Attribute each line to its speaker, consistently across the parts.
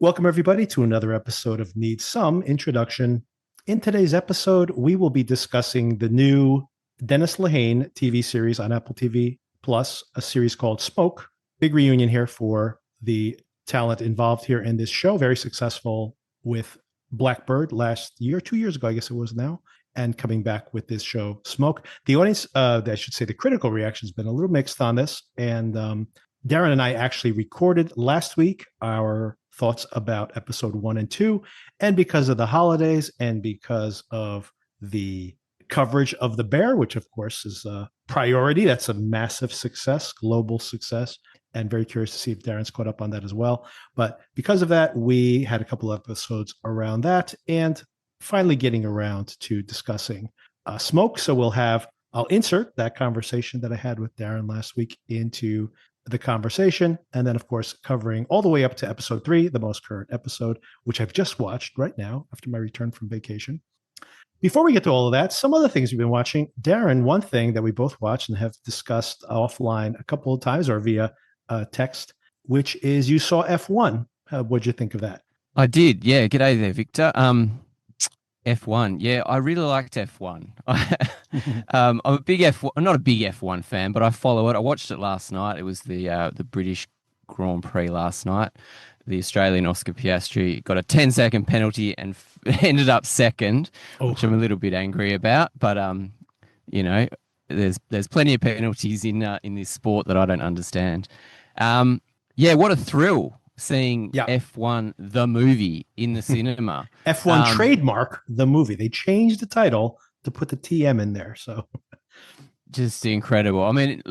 Speaker 1: Welcome, everybody, to another episode of Need Some Introduction. In today's episode, we will be discussing the new Dennis Lehane TV series on Apple TV Plus, a series called Smoke. Big reunion here for the talent involved here in this show. Very successful with Blackbird last year, 2 years ago, I guess it was now, and coming back with this show, Smoke. The audience, I should say, the critical reaction has been a little mixed on this. And Darren and I actually recorded last week our thoughts about episode 1 and 2. And because of the holidays and because of the coverage of The Bear, which of course is a priority, that's a massive success, global success. And very curious to see if Darren's caught up on that as well. But because of that, we had a couple of episodes around that and finally getting around to discussing Smoke. So I'll insert that conversation that I had with Darren last week into the conversation, and then of course covering all the way up to episode 3, the most current episode, which I've just watched right now after my return from vacation. Before we get to all of that, some other things we've been watching. Darren, one thing that we both watched and have discussed offline a couple of times or via text, which is you saw F1. What'd you think of that?
Speaker 2: I did, yeah. G'day there, Victor. F1, yeah, I really liked F1. I'm a big F1, I'm not a big F1 fan, but I follow it. I watched it last night. It was the British Grand Prix last night. The Australian Oscar Piastri got a 10-second penalty and ended up second, which I'm a little bit angry about. But there's plenty of penalties in this sport that I don't understand. Yeah, what a thrill seeing F1 the movie in the cinema.
Speaker 1: F1 trademark the movie. They changed the title to put the TM in there. So
Speaker 2: just incredible. I mean,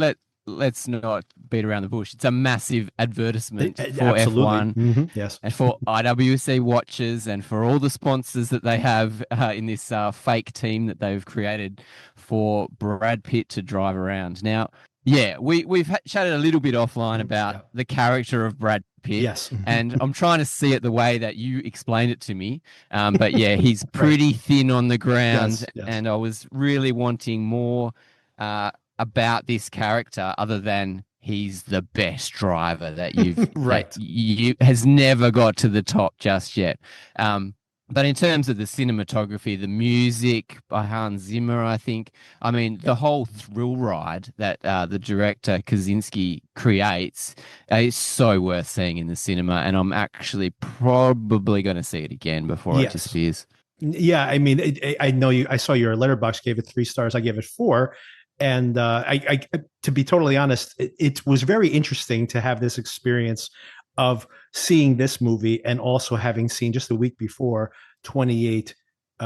Speaker 2: let's not beat around the bush. It's a massive advertisement for F1.
Speaker 1: Mm-hmm. Yes.
Speaker 2: And for IWC watches and for all the sponsors that they have in this fake team that they've created for Brad Pitt to drive around. Now, yeah, we've chatted a little bit offline about the character of Brad Pitt.
Speaker 1: Yes.
Speaker 2: And I'm trying to see it the way that you explained it to me. But yeah, he's pretty thin on the ground.
Speaker 1: Yes.
Speaker 2: And I was really wanting more about this character other than he's the best driver that you've you has never got to the top just yet. But in terms of the cinematography, the music by Hans Zimmer, I think, the whole thrill ride that the director Kaczynski creates is so worth seeing in the cinema. And I'm actually probably going to see it again before it disappears.
Speaker 1: Yeah, I mean, I know I saw your Letterboxd gave it 3 stars. I gave it 4. And I to be totally honest, it was very interesting to have this experience of seeing this movie and also having seen just a week before 28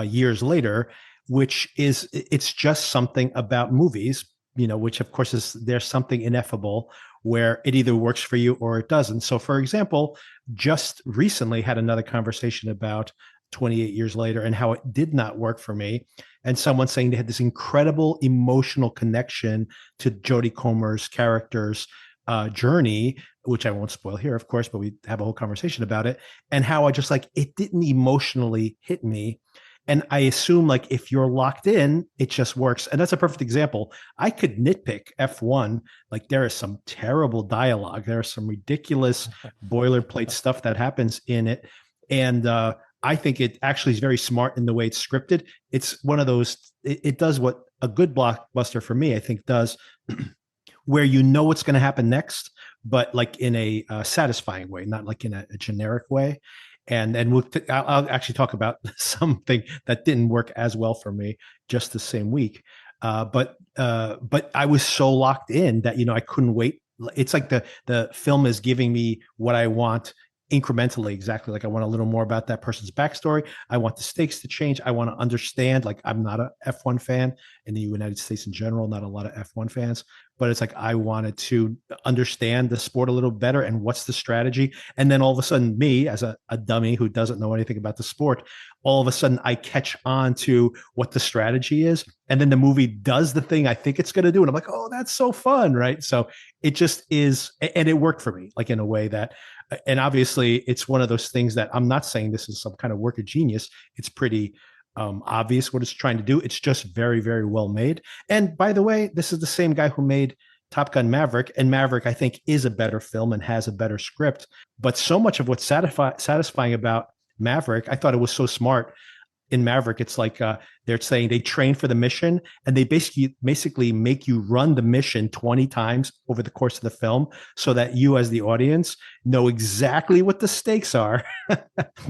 Speaker 1: years later, which is, it's just something about movies, which of course there's something ineffable where it either works for you or it doesn't. So for example, just recently had another conversation about 28 years later and how it did not work for me. And someone saying they had this incredible emotional connection to Jodie Comer's character's journey, which I won't spoil here, of course, but we have a whole conversation about it, and how I just it didn't emotionally hit me. And I assume if you're locked in, it just works. And that's a perfect example. I could nitpick F1. There is some terrible dialogue. There is some ridiculous boilerplate stuff that happens in it. And I think it actually is very smart in the way it's scripted. It's one of those, it does what a good blockbuster for me, I think, does, where you know what's going to happen next, but in a satisfying way, not in a generic way. And I'll actually talk about something that didn't work as well for me just the same week. But I was so locked in that, I couldn't wait. It's like the film is giving me what I want incrementally, exactly. I want a little more about that person's backstory. I want the stakes to change. I want to understand. I'm not a F1 fan in the United States in general, not a lot of F1 fans, but it's I wanted to understand the sport a little better and what's the strategy. And then all of a sudden, me as a dummy who doesn't know anything about the sport, all of a sudden I catch on to what the strategy is. And then the movie does the thing I think it's going to do. And I'm like, oh, that's so fun. Right. So it just is. And it worked for me, in a way that, and obviously it's one of those things that I'm not saying this is some kind of work of genius. It's pretty obvious what it's trying to do. It's just very, very well made. And by the way, this is the same guy who made Top Gun Maverick, and Maverick I think is a better film and has a better script. But so much of what's satisfying about Maverick, I thought it was so smart. In Maverick, it's like they're saying they train for the mission, and they basically make you run the mission 20 times over the course of the film, so that you, as the audience, know exactly what the stakes are.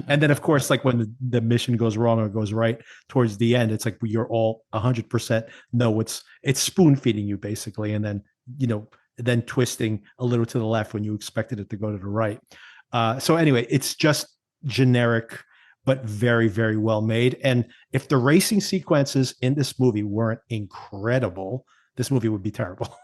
Speaker 1: And then, of course, like when the mission goes wrong or goes right towards the end, it's like you're all 100% know it's spoon feeding you basically, and then then twisting a little to the left when you expected it to go to the right. So anyway, it's just generic, but very, very well made. And if the racing sequences in this movie weren't incredible, this movie would be terrible.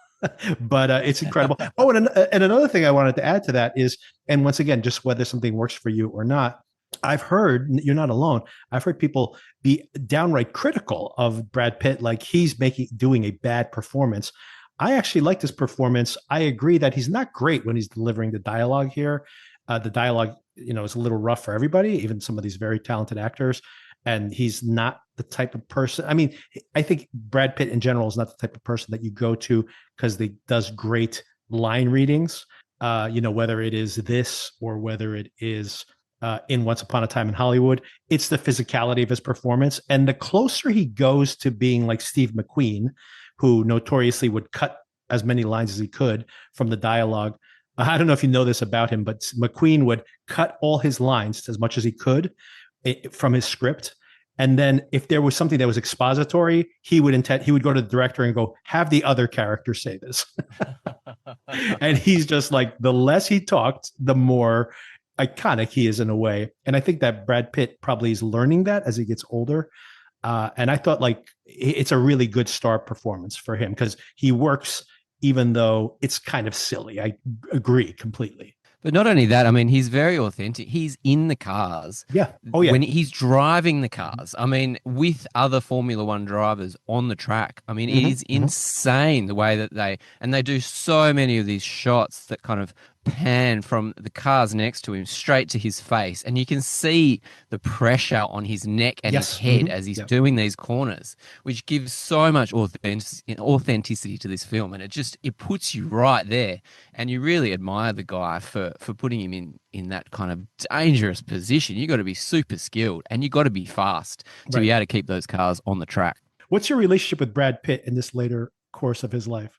Speaker 1: But it's incredible. Oh, and another thing I wanted to add to that is, and once again, just whether something works for you or not, I've heard, you're not alone, I've heard people be downright critical of Brad Pitt, like he's doing a bad performance. I actually like this performance. I agree that he's not great when he's delivering the dialogue here. The dialogue, is a little rough for everybody, even some of these very talented actors. And he's not the type of person. I mean, I think Brad Pitt in general is not the type of person that you go to because he does great line readings. Whether it is this or whether it is in Once Upon a Time in Hollywood, it's the physicality of his performance. And the closer he goes to being like Steve McQueen, who notoriously would cut as many lines as he could from the dialogue. I don't know if you know this about him, but McQueen would cut all his lines as much as he could from his script. And then if there was something that was expository, he would go to the director and go, have the other character say this. And he's just like, the less he talked, the more iconic he is in a way. And I think that Brad Pitt probably is learning that as he gets older. And I thought like it's a really good star performance for him because he works even though it's kind of silly. I agree completely.
Speaker 2: But not only that, I mean, he's very authentic. He's in the cars.
Speaker 1: Yeah. Oh, yeah.
Speaker 2: When he's driving the cars, I mean, with other Formula One drivers on the track. I mean, it is insane the way that they do so many of these shots that kind of pan from the cars next to him straight to his face. And you can see the pressure on his neck and his head as he's doing these corners, which gives so much authenticity to this film. And it puts you right there. And you really admire the guy for putting him in that kind of dangerous position. You got to be super skilled and you got to be fast to be able to keep those cars on the track.
Speaker 1: What's your relationship with Brad Pitt in this later course of his life?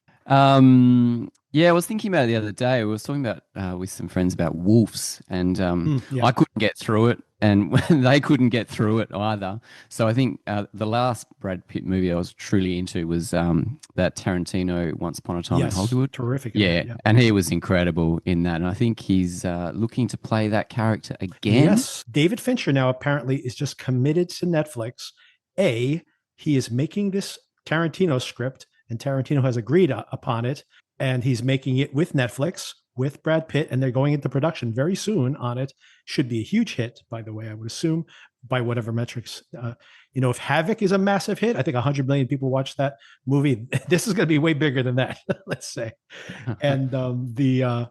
Speaker 2: Yeah, I was thinking about it the other day. We was talking about with some friends about Wolves, and I couldn't get through it, and they couldn't get through it either. So I think the last Brad Pitt movie I was truly into was that Tarantino Once Upon a Time in Hollywood.
Speaker 1: Terrific.
Speaker 2: Yeah, and he was incredible in that. And I think he's looking to play that character again.
Speaker 1: Yes, David Fincher now apparently is just committed to Netflix. He is making this Tarantino script, and Tarantino has agreed upon it. And he's making it with Netflix, with Brad Pitt, and they're going into production very soon on it. Should be a huge hit, by the way, I would assume, by whatever metrics. If Havoc is a massive hit, I think 100 million people watched that movie. This is going to be way bigger than that, let's say. And and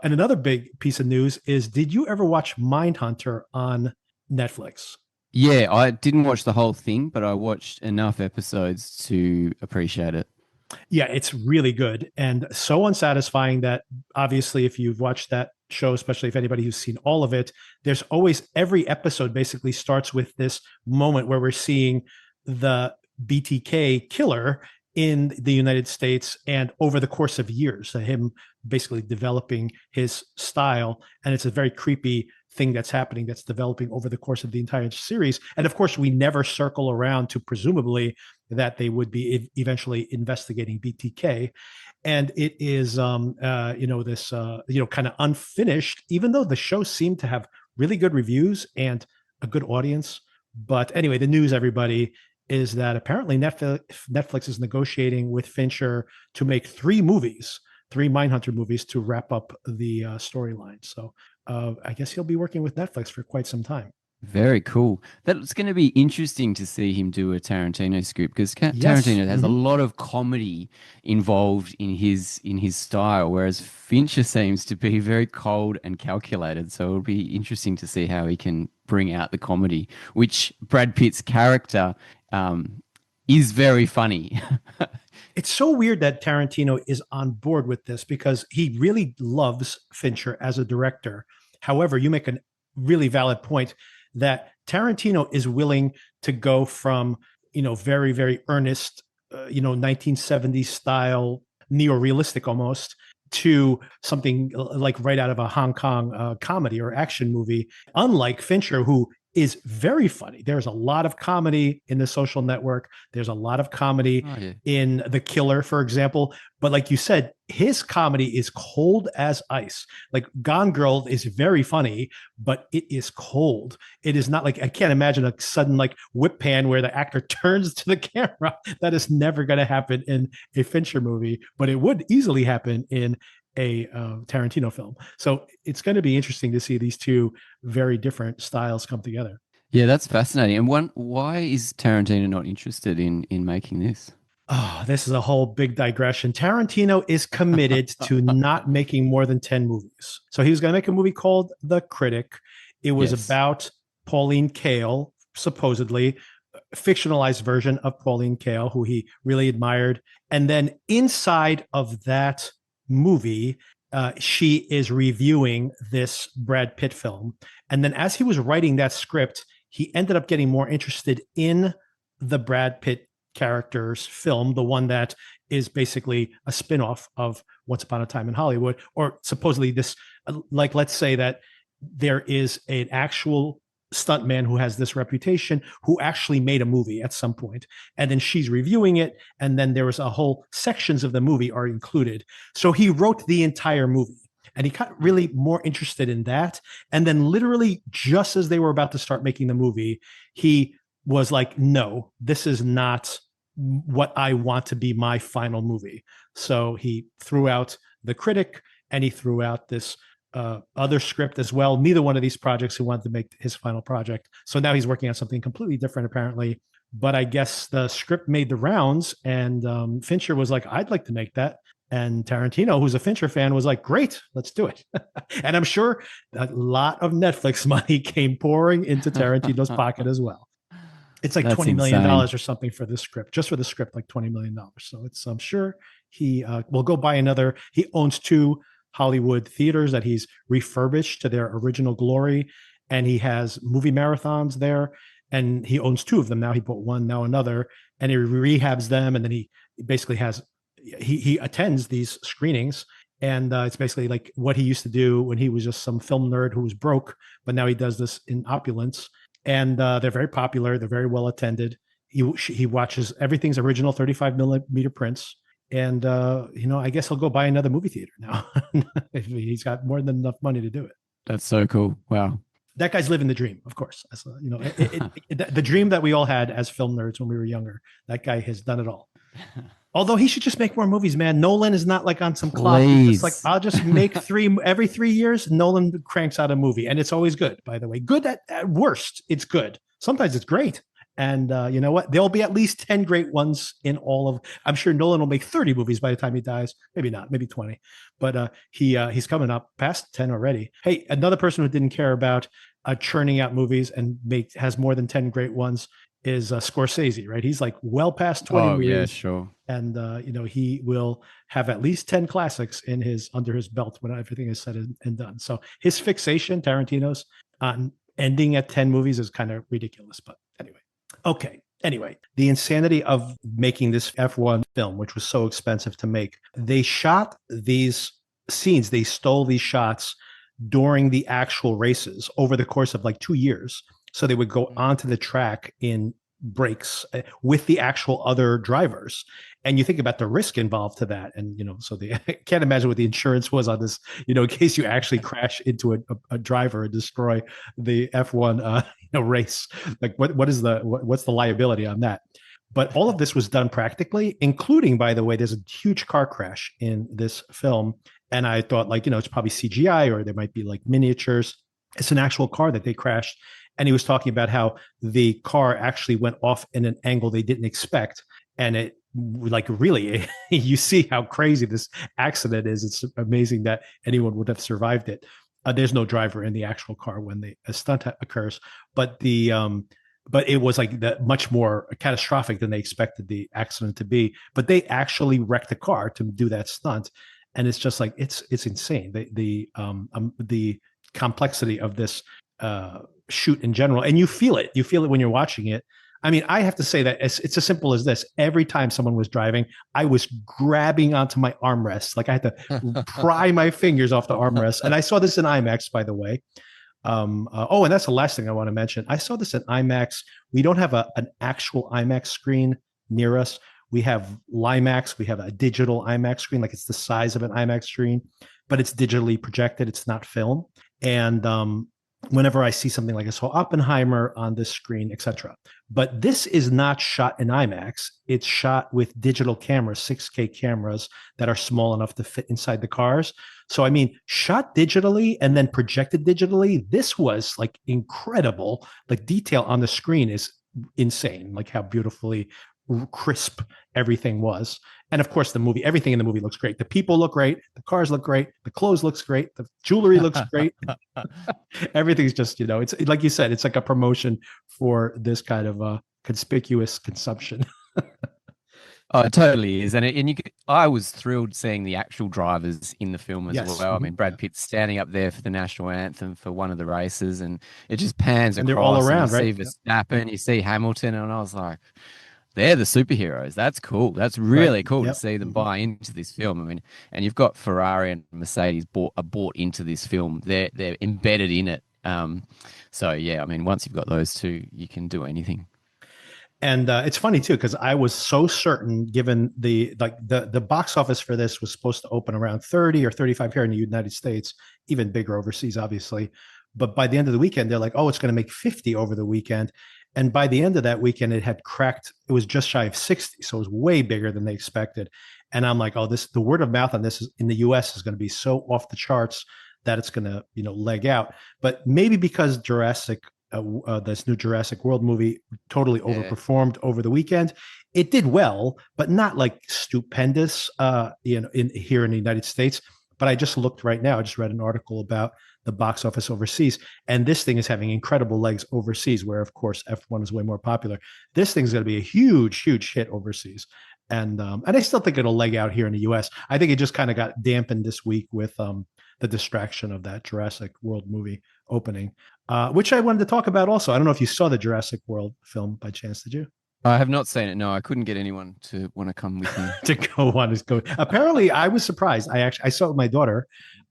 Speaker 1: another big piece of news is, did you ever watch Mindhunter on Netflix?
Speaker 2: Yeah, I didn't watch the whole thing, but I watched enough episodes to appreciate it.
Speaker 1: Yeah, it's really good and so unsatisfying that obviously if you've watched that show, especially if anybody who's seen all of it, there's always every episode basically starts with this moment where we're seeing the BTK killer in the United States and over the course of years, him basically developing his style. And it's a very creepy thing that's happening, that's developing over the course of the entire series. And of course, we never circle around to presumably that they would be eventually investigating BTK. And it is, this, kind of unfinished, even though the show seemed to have really good reviews and a good audience. But anyway, the news, everybody, is that apparently Netflix is negotiating with Fincher to make 3 Mindhunter movies to wrap up the storyline. So I guess he'll be working with Netflix for quite some time.
Speaker 2: Very cool. That's going to be interesting to see him do a Tarantino script because Tarantino has a lot of comedy involved in his style, whereas Fincher seems to be very cold and calculated. So it'll be interesting to see how he can bring out the comedy, which Brad Pitt's character is very funny.
Speaker 1: It's so weird that Tarantino is on board with this because he really loves Fincher as a director. However, you make a really valid point that Tarantino is willing to go from, very, very earnest, 1970s style, neo-realistic almost, to something like right out of a Hong Kong comedy or action movie, unlike Fincher, who is very funny. There's a lot of comedy in The Social Network. There's a lot of comedy in The Killer, for example. But like you said, his comedy is cold as ice. Like Gone Girl is very funny, but it is cold. It is not like, I can't imagine a sudden like whip pan where the actor turns to the camera. That is never going to happen in a Fincher movie, but it would easily happen in a Tarantino film. So it's going to be interesting to see these two very different styles come together.
Speaker 2: Yeah, that's fascinating. And why is Tarantino not interested in making this?
Speaker 1: Oh, this is a whole big digression. Tarantino is committed to not making more than 10 movies. So he was going to make a movie called The Critic. It was about Pauline Kael, supposedly fictionalized version of Pauline Kael, who he really admired. And then inside of that movie, she is reviewing this Brad Pitt film. And then as he was writing that script, he ended up getting more interested in the Brad Pitt character's film, the one that is basically a spinoff of Once Upon a Time in Hollywood, or supposedly this, like, let's say that there is an actual stuntman who has this reputation who actually made a movie at some point, and then she's reviewing it, and then there was a whole sections of the movie are included. So he wrote the entire movie, and he got really more interested in that. And then literally just as they were about to start making the movie, he was like, no, this is not what I want to be my final movie. So he threw out The Critic, and he threw out this other script as well. Neither one of these projects he wanted to make his final project. So now he's working on something completely different, apparently. But I guess the script made the rounds, and Fincher was like, I'd like to make that. And Tarantino, who's a Fincher fan, was like, great, let's do it. And I'm sure a lot of Netflix money came pouring into Tarantino's pocket as well. It's like $20 million or something for this script, just for the script, like $20 million. So it's, I'm sure he will go buy another. He owns 2 Hollywood theaters that he's refurbished to their original glory. And he has movie marathons there, and he owns 2 of them now. He bought one, now another, and he rehabs them. And then he basically has, he attends these screenings. And it's basically like what he used to do when he was just some film nerd who was broke, but now he does this in opulence. And they're very popular. They're very well attended. He watches everything's original 35 millimeter prints. And, I guess he'll go buy another movie theater now. He's got more than enough money to do it.
Speaker 2: That's so cool. Wow.
Speaker 1: That guy's living the dream, of course. The dream that we all had as film nerds when we were younger. That guy has done it all. Although he should just make more movies, man. Nolan is not like on some clock. It's like, I'll just make 3 every 3 years. Nolan cranks out a movie, and it's always good, by the way. Good at worst, it's good. Sometimes it's great. And you know what? There'll be at least 10 great ones in all of, I'm sure Nolan will make 30 movies by the time he dies. Maybe not, maybe 20. But he's coming up past 10 already. Hey, another person who didn't care about churning out movies and has more than 10 great ones is Scorsese, right? He's like well past 20 movies. Yeah,
Speaker 2: sure.
Speaker 1: And he will have at least 10 classics under his belt when everything is said and done. So his fixation, Tarantino's, on ending at 10 movies is kind of ridiculous. But anyway. Okay. Anyway, the insanity of making this F1 film, which was so expensive to make, they shot these scenes. They stole these shots during the actual races over the course of like 2 years. So they would go onto the track in breaks with the actual other drivers. And you think about the risk involved to that. And, so I can't imagine what the insurance was on this, in case you actually crash into a driver and destroy the F1 race. Like what's the liability on that? But all of this was done practically, including, by the way, there's a huge car crash in this film. And I thought it's probably CGI, or there might be like miniatures. It's an actual car that they crashed. And he was talking about how the car actually went off in an angle they didn't expect. And it really, you see how crazy this accident is. It's amazing that anyone would have survived it. There's no driver in the actual car when a stunt occurs. But the but it was like much more catastrophic than they expected the accident to be. But they actually wrecked the car to do that stunt, and it's just like it's insane. The complexity of this shoot in general, and you feel it. You feel it when you're watching it. I mean, I have to say that it's as simple as this. Every time someone was driving, I was grabbing onto my armrest. Like I had to pry my fingers off the armrest. And I saw this in IMAX, by the way. And that's the last thing I want to mention. I saw this in IMAX. We don't have an actual IMAX screen near us. We have LIMAX. We have a digital IMAX screen, like it's the size of an IMAX screen, but it's digitally projected. It's not film. And whenever I see something like I saw Oppenheimer on this screen, etc. But this is not shot in IMAX. It's shot with digital cameras, 6K cameras that are small enough to fit inside the cars. So, I mean, shot digitally and then projected digitally, this was like incredible. Like detail on the screen is insane, like how beautifully crisp everything was. And of course, everything in the movie looks great. The people look great. The cars look great. The clothes looks great. The jewelry looks great. Everything's just, it's like you said, it's like a promotion for this kind of conspicuous consumption.
Speaker 2: Oh, it totally is. I was thrilled seeing the actual drivers in the film as well. I mean, Brad Pitt's standing up there for the national anthem for one of the races, and it just pans
Speaker 1: and
Speaker 2: across.
Speaker 1: They're all around,
Speaker 2: and you
Speaker 1: right?
Speaker 2: see Verstappen, you see Hamilton, and I was like, they're the superheroes. That's cool. That's really cool to see them buy into this film. I mean, and you've got Ferrari and Mercedes bought into this film. They're embedded in it. So yeah, I mean, once you've got those two, you can do anything.
Speaker 1: And it's funny too, because I was so certain, given the box office for this was supposed to open around 30 or 35 here in the United States, even bigger overseas, obviously. But by the end of the weekend, they're like, oh, it's going to make 50 over the weekend. And by the end of that weekend, it had cracked. It was just shy of 60. So it was way bigger than they expected. And I'm like, oh, the word of mouth on this in the US is going to be so off the charts that it's going to, leg out. But maybe because Jurassic, this new Jurassic World movie totally overperformed over the weekend. It did well, but not like stupendous, here in the United States. But I just looked right now. I just read an article about the box office overseas, and this thing is having incredible legs overseas, where of course F1 is way more popular. This thing's going to be a huge hit overseas, and I still think it'll leg out here in the US. I think it just kind of got dampened this week with the distraction of that Jurassic World movie opening, which I wanted to talk about also. I don't know if you saw the Jurassic World film by chance. Did you?
Speaker 2: I have not seen it. No, I couldn't get anyone to want to come with me.
Speaker 1: To go. Apparently, I was surprised. I saw it with my daughter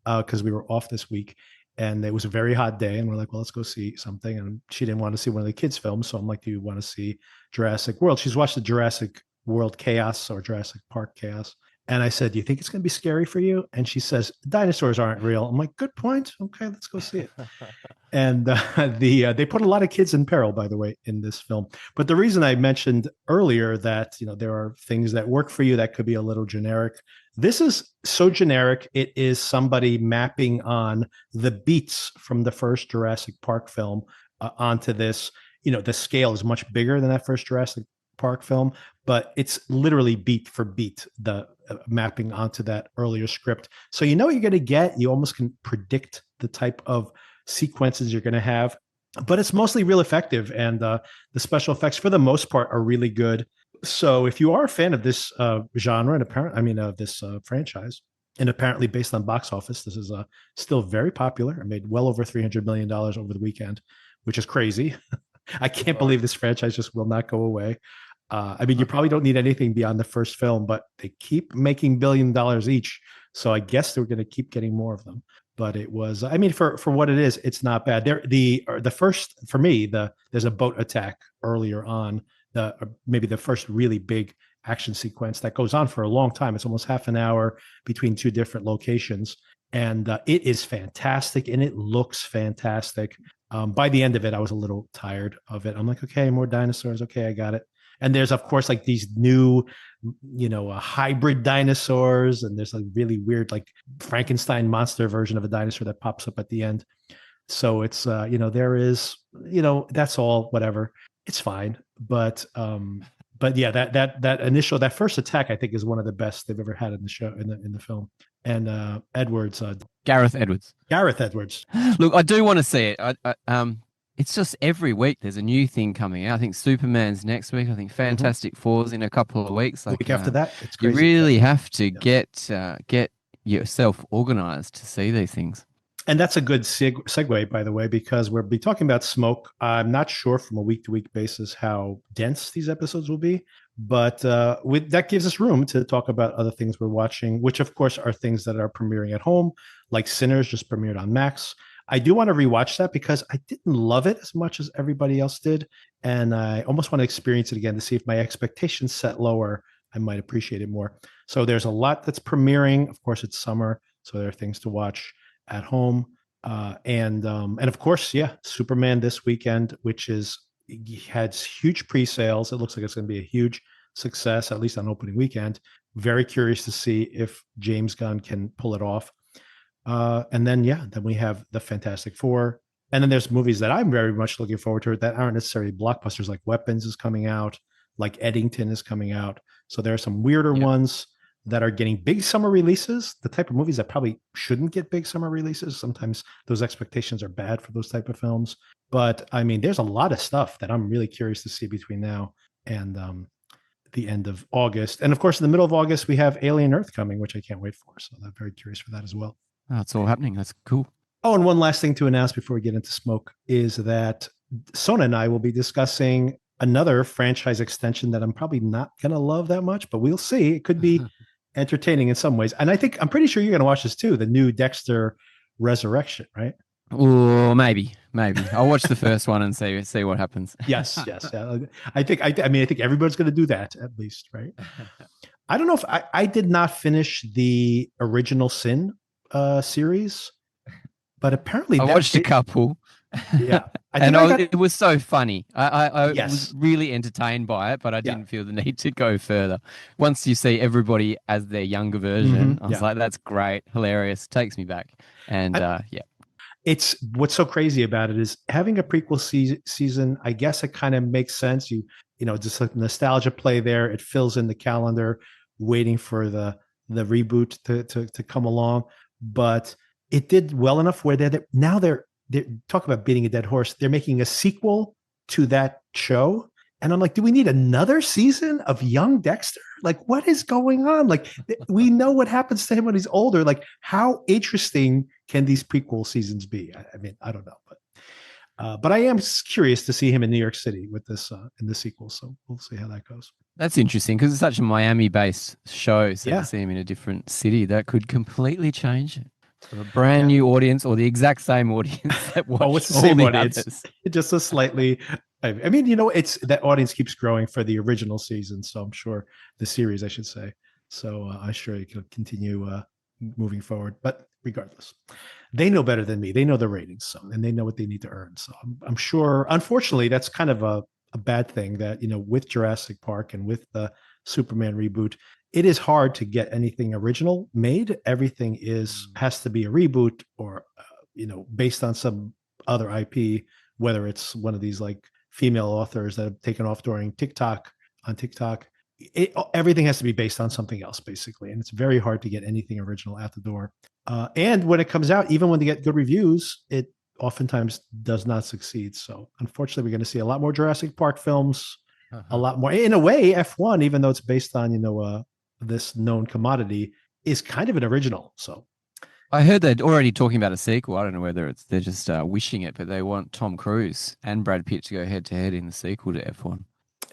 Speaker 1: because we were off this week, and it was a very hot day, and we're like, well, let's go see something. And she didn't want to see one of the kids' films, so I'm like, do you want to see Jurassic World? She's watched the Jurassic World Chaos or Jurassic Park Chaos. And I said, do you think it's going to be scary for you? And she says, dinosaurs aren't real. I'm like, good point. Okay, let's go see it. And they put a lot of kids in peril, by the way, in this film. But the reason I mentioned earlier that, there are things that work for you that could be a little generic. This is so generic. It is somebody mapping on the beats from the first Jurassic Park film onto this. The scale is much bigger than that first Jurassic Park film, but it's literally beat for beat, the mapping onto that earlier script. So what you're going to get. You almost can predict the type of sequences you're going to have, but it's mostly real effective, and the special effects for the most part are really good. So if you are a fan of this genre and of this franchise, and apparently based on box office, this is still very popular. It made well over $300 million over the weekend, which is crazy. I can't believe this franchise just will not go away. You probably don't need anything beyond the first film, but they keep making $1 billion each. So I guess they're going to keep getting more of them. But it was, for what it is, it's not bad. The first, for me, there's a boat attack earlier on, maybe the first really big action sequence that goes on for a long time. It's almost half an hour between two different locations. And it is fantastic, and it looks fantastic. By the end of it, I was a little tired of it. I'm like, okay, more dinosaurs. Okay, I got it. And there's, of course, like these new, hybrid dinosaurs. And there's a really weird, like Frankenstein monster version of a dinosaur that pops up at the end. So it's, there is, that's all, whatever. It's fine. But yeah, that first attack, I think, is one of the best they've ever had in the show, in the film. And Gareth Edwards.
Speaker 2: Look, I do want to see it. it's just every week there's a new thing coming out. I think Superman's next week. I think
Speaker 1: Mhm.
Speaker 2: Fantastic Four's in a couple of weeks.
Speaker 1: The
Speaker 2: Like,
Speaker 1: week after that, it's
Speaker 2: you
Speaker 1: crazy.
Speaker 2: really have to
Speaker 1: Yeah.
Speaker 2: get yourself organized to see these things.
Speaker 1: And that's a good segue, by the way, because we'll be talking about smoke. I'm not sure from a week to week basis how dense these episodes will be, but that gives us room to talk about other things we're watching, which, of course, are things that are premiering at home, like Sinners just premiered on Max. I do want to rewatch that because I didn't love it as much as everybody else did. And I almost want to experience it again to see if my expectations set lower, I might appreciate it more. So there's a lot that's premiering. Of course, it's summer, so there are things to watch at home. And of course, yeah, Superman this weekend, which is had huge pre-sales. It looks like it's going to be a huge success, at least on opening weekend. Very curious to see if James Gunn can pull it off. And then yeah, then we have the Fantastic Four, and then there's movies that I'm very much looking forward to that aren't necessarily blockbusters. Like Weapons is coming out, like Eddington is coming out. So there are some weirder
Speaker 2: Yep.
Speaker 1: ones that are getting big summer releases, the type of movies that probably shouldn't get big summer releases. Sometimes those expectations are bad for those type of films. But I mean, there's a lot of stuff that I'm really curious to see between now and the end of August. And of course, in the middle of August, we have Alien Earth coming, which I can't wait for. So I'm very curious for that as well.
Speaker 2: Oh, it's all happening. That's cool.
Speaker 1: Oh, and one last thing to announce before we get into smoke is that Sona and I will be discussing another franchise extension that I'm probably not going to love that much, but we'll see. It could be entertaining in some ways. And I'm pretty sure you're going to watch this too, the new Dexter Resurrection, right?
Speaker 2: Oh, maybe. I'll watch the first one and see what happens.
Speaker 1: Yes. Yeah. I think everybody's going to do that at least, right? I don't know if I did not finish the original Sin series, but apparently
Speaker 2: I watched a couple.
Speaker 1: Yeah.
Speaker 2: It was so funny. I
Speaker 1: Yes.
Speaker 2: was really entertained by it, but I
Speaker 1: Yeah.
Speaker 2: didn't feel the need to go further. Once you see everybody as their younger version, I was like, that's great, hilarious, takes me back. And yeah.
Speaker 1: It's what's so crazy about it is having a prequel season. I guess it kind of makes sense. Just like nostalgia play there. It fills in the calendar, waiting for the reboot to come along. But it did well enough where they're talk about beating a dead horse. They're making a sequel to that show. And I'm like, do we need another season of young Dexter? Like, what is going on? Like, we know what happens to him when he's older. Like, how interesting can these prequel seasons be? I mean, I don't know, but I am curious to see him in New York City with this in the sequel. So we'll see how that goes.
Speaker 2: That's interesting because it's such a Miami-based show. So
Speaker 1: Yeah.
Speaker 2: to see him in a different city, that could completely change it. For a brand new audience or the exact same audience that watched
Speaker 1: it's the same audience.
Speaker 2: Others.
Speaker 1: Just a slightly. I mean, it's that audience keeps growing for the original season, so I'm sure the series, I should say. So I'm sure it can continue moving forward. But regardless, they know better than me. They know the ratings, and they know what they need to earn. So I'm sure. Unfortunately, that's kind of a bad thing that with Jurassic Park and with the Superman reboot, it is hard to get anything original made. Everything has to be a reboot or based on some other IP, whether it's one of these like female authors that have taken off during TikTok. Everything has to be based on something else basically, and it's very hard to get anything original out the door. And when it comes out, even when they get good reviews, it oftentimes does not succeed. So unfortunately, we're going to see a lot more Jurassic Park films, a lot more. In a way, F1, even though it's based on this known commodity, is kind of an original. So
Speaker 2: I heard they're already talking about a sequel. I don't know whether they're just wishing it, but they want Tom Cruise and Brad Pitt to go head to head in the sequel to F1.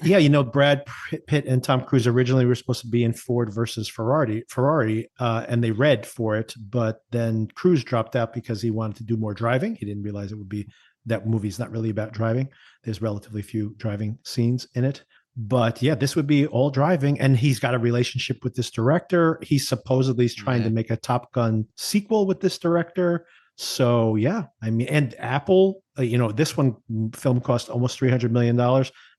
Speaker 1: Yeah, Brad Pitt and Tom Cruise originally were supposed to be in Ford versus Ferrari, and they read for it, but then Cruise dropped out because he wanted to do more driving. He didn't realize it would be that movie's not really about driving. There's relatively few driving scenes in it. But yeah, this would be all driving, and he's got a relationship with this director. He supposedly is trying to make a Top Gun sequel with this director. So yeah, I mean, and Apple, this film cost almost $300 million.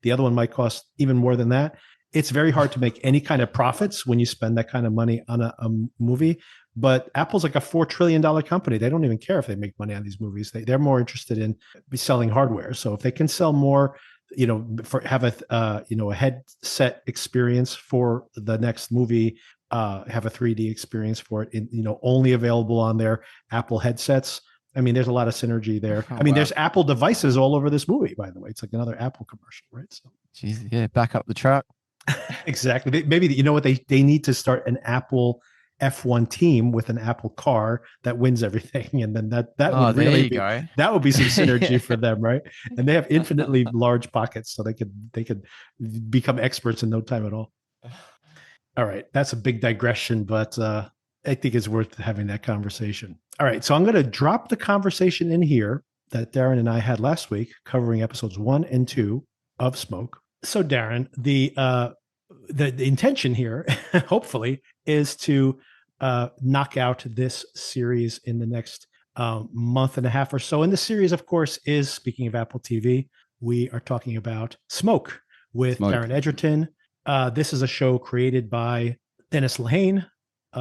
Speaker 1: The other one might cost even more than that. It's very hard to make any kind of profits when you spend that kind of money on a movie. But Apple's like a $4 trillion company. They don't even care if they make money on these movies. They're more interested in selling hardware. So if they can sell more, have a headset experience for the next movie, have a 3D experience for it, only available on their Apple headsets, I mean, there's a lot of synergy there.
Speaker 2: Oh,
Speaker 1: I mean,
Speaker 2: wow.
Speaker 1: there's Apple devices all over this movie, by the way. It's like another Apple commercial, right? So
Speaker 2: Jeez, yeah, back up the truck.
Speaker 1: exactly. Maybe you know what they need to start an Apple F1 team with an Apple car that wins everything, and then that
Speaker 2: Oh,
Speaker 1: would
Speaker 2: there
Speaker 1: really
Speaker 2: you
Speaker 1: be
Speaker 2: go.
Speaker 1: that would be some synergy
Speaker 2: Yeah.
Speaker 1: for them, right? And they have infinitely large pockets, so they could become experts in no time at all. All right, that's a big digression, but I think it's worth having that conversation. All right, so I'm going to drop the conversation in here that Darren and I had last week, covering episodes 1 and 2 of Smoke. So, Darren, the intention here, hopefully, is to knock out this series in the next month and a half or so. And the series, of course, is, speaking of Apple TV, we are talking about Smoke with
Speaker 2: Smoke.
Speaker 1: Taron Egerton. This is a show created by Dennis Lehane.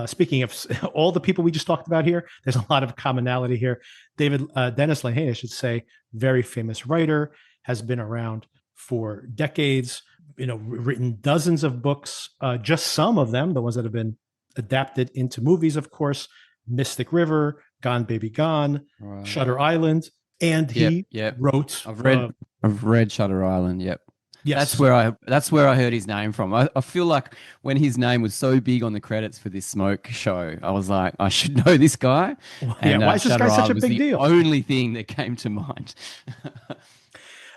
Speaker 1: Speaking of all the people we just talked about here, there's a lot of commonality here. Dennis Lehane, I should say, very famous writer, has been around for decades, written dozens of books, just some of them, the ones that have been adapted into movies, of course, Mystic River, Gone Baby Gone,
Speaker 2: Right.
Speaker 1: Shutter Island, and he wrote.
Speaker 2: I've read Shutter Island. Yep.
Speaker 1: Yes,
Speaker 2: that's where I heard his name from. I feel like when his name was so big on the credits for this Smoke show, I was like, I should know this guy. And
Speaker 1: why is this guy such a big deal?
Speaker 2: Only thing that came to mind.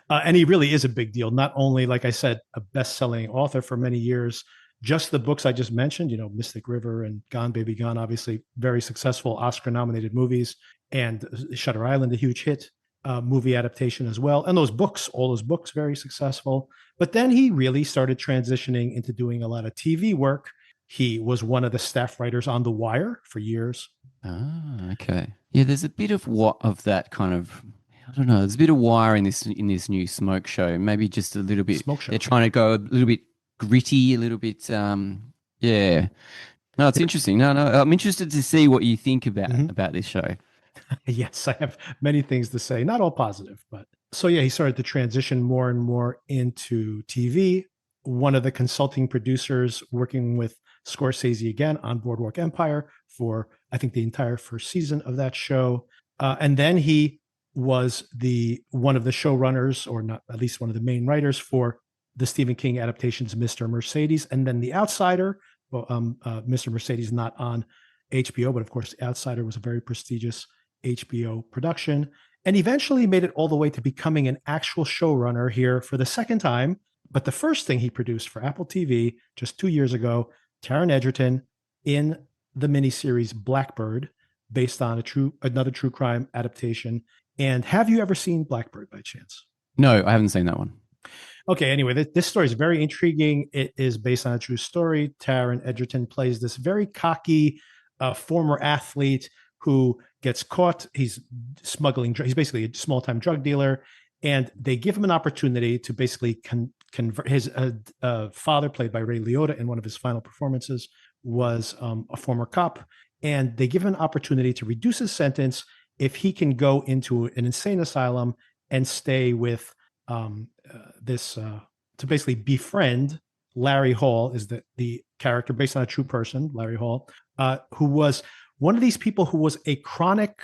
Speaker 1: And he really is a big deal. Not only, like I said, a best-selling author for many years, just the books I just mentioned, Mystic River and Gone Baby Gone, obviously very successful Oscar-nominated movies, and Shutter Island, a huge hit movie adaptation as well. And all those books, very successful. But then he really started transitioning into doing a lot of TV work. He was one of the staff writers on The Wire for years.
Speaker 2: Ah, okay. Yeah, there's a bit of that kind of, I don't know. There's a bit of Wire in this new Smoke show. Maybe just a little bit.
Speaker 1: Smoke show.
Speaker 2: They're trying to go a little bit gritty, a little bit. Yeah. No, it's interesting. No, I'm interested to see what you think about this show.
Speaker 1: Yes, I have many things to say. Not all positive, but so yeah, he started to transition more and more into TV. One of the consulting producers working with Scorsese again on Boardwalk Empire for, I think, the entire first season of that show. And then he was one of the showrunners, or not, at least one of the main writers for the Stephen King adaptations, Mr. Mercedes, and then The Outsider. Well, Mr. Mercedes not on HBO, but of course, The Outsider was a very prestigious HBO production, and eventually made it all the way to becoming an actual showrunner here for the second time. But the first thing he produced for Apple TV just 2 years ago, Taron Egerton in the miniseries Blackbird, based on another true crime adaptation. And have you ever seen Blackbird by chance?
Speaker 2: No, I haven't seen that one.
Speaker 1: Okay, anyway, this story is very intriguing. It is based on a true story. Taron Egerton plays this very cocky former athlete who gets caught. He's smuggling. He's basically a small-time drug dealer, and they give him an opportunity to basically convert. His father, played by Ray Liotta in one of his final performances, was a former cop, and they give him an opportunity to reduce his sentence if he can go into an insane asylum and stay with to basically befriend Larry Hall, is the character based on a true person, Larry Hall, who was one of these people who was a chronic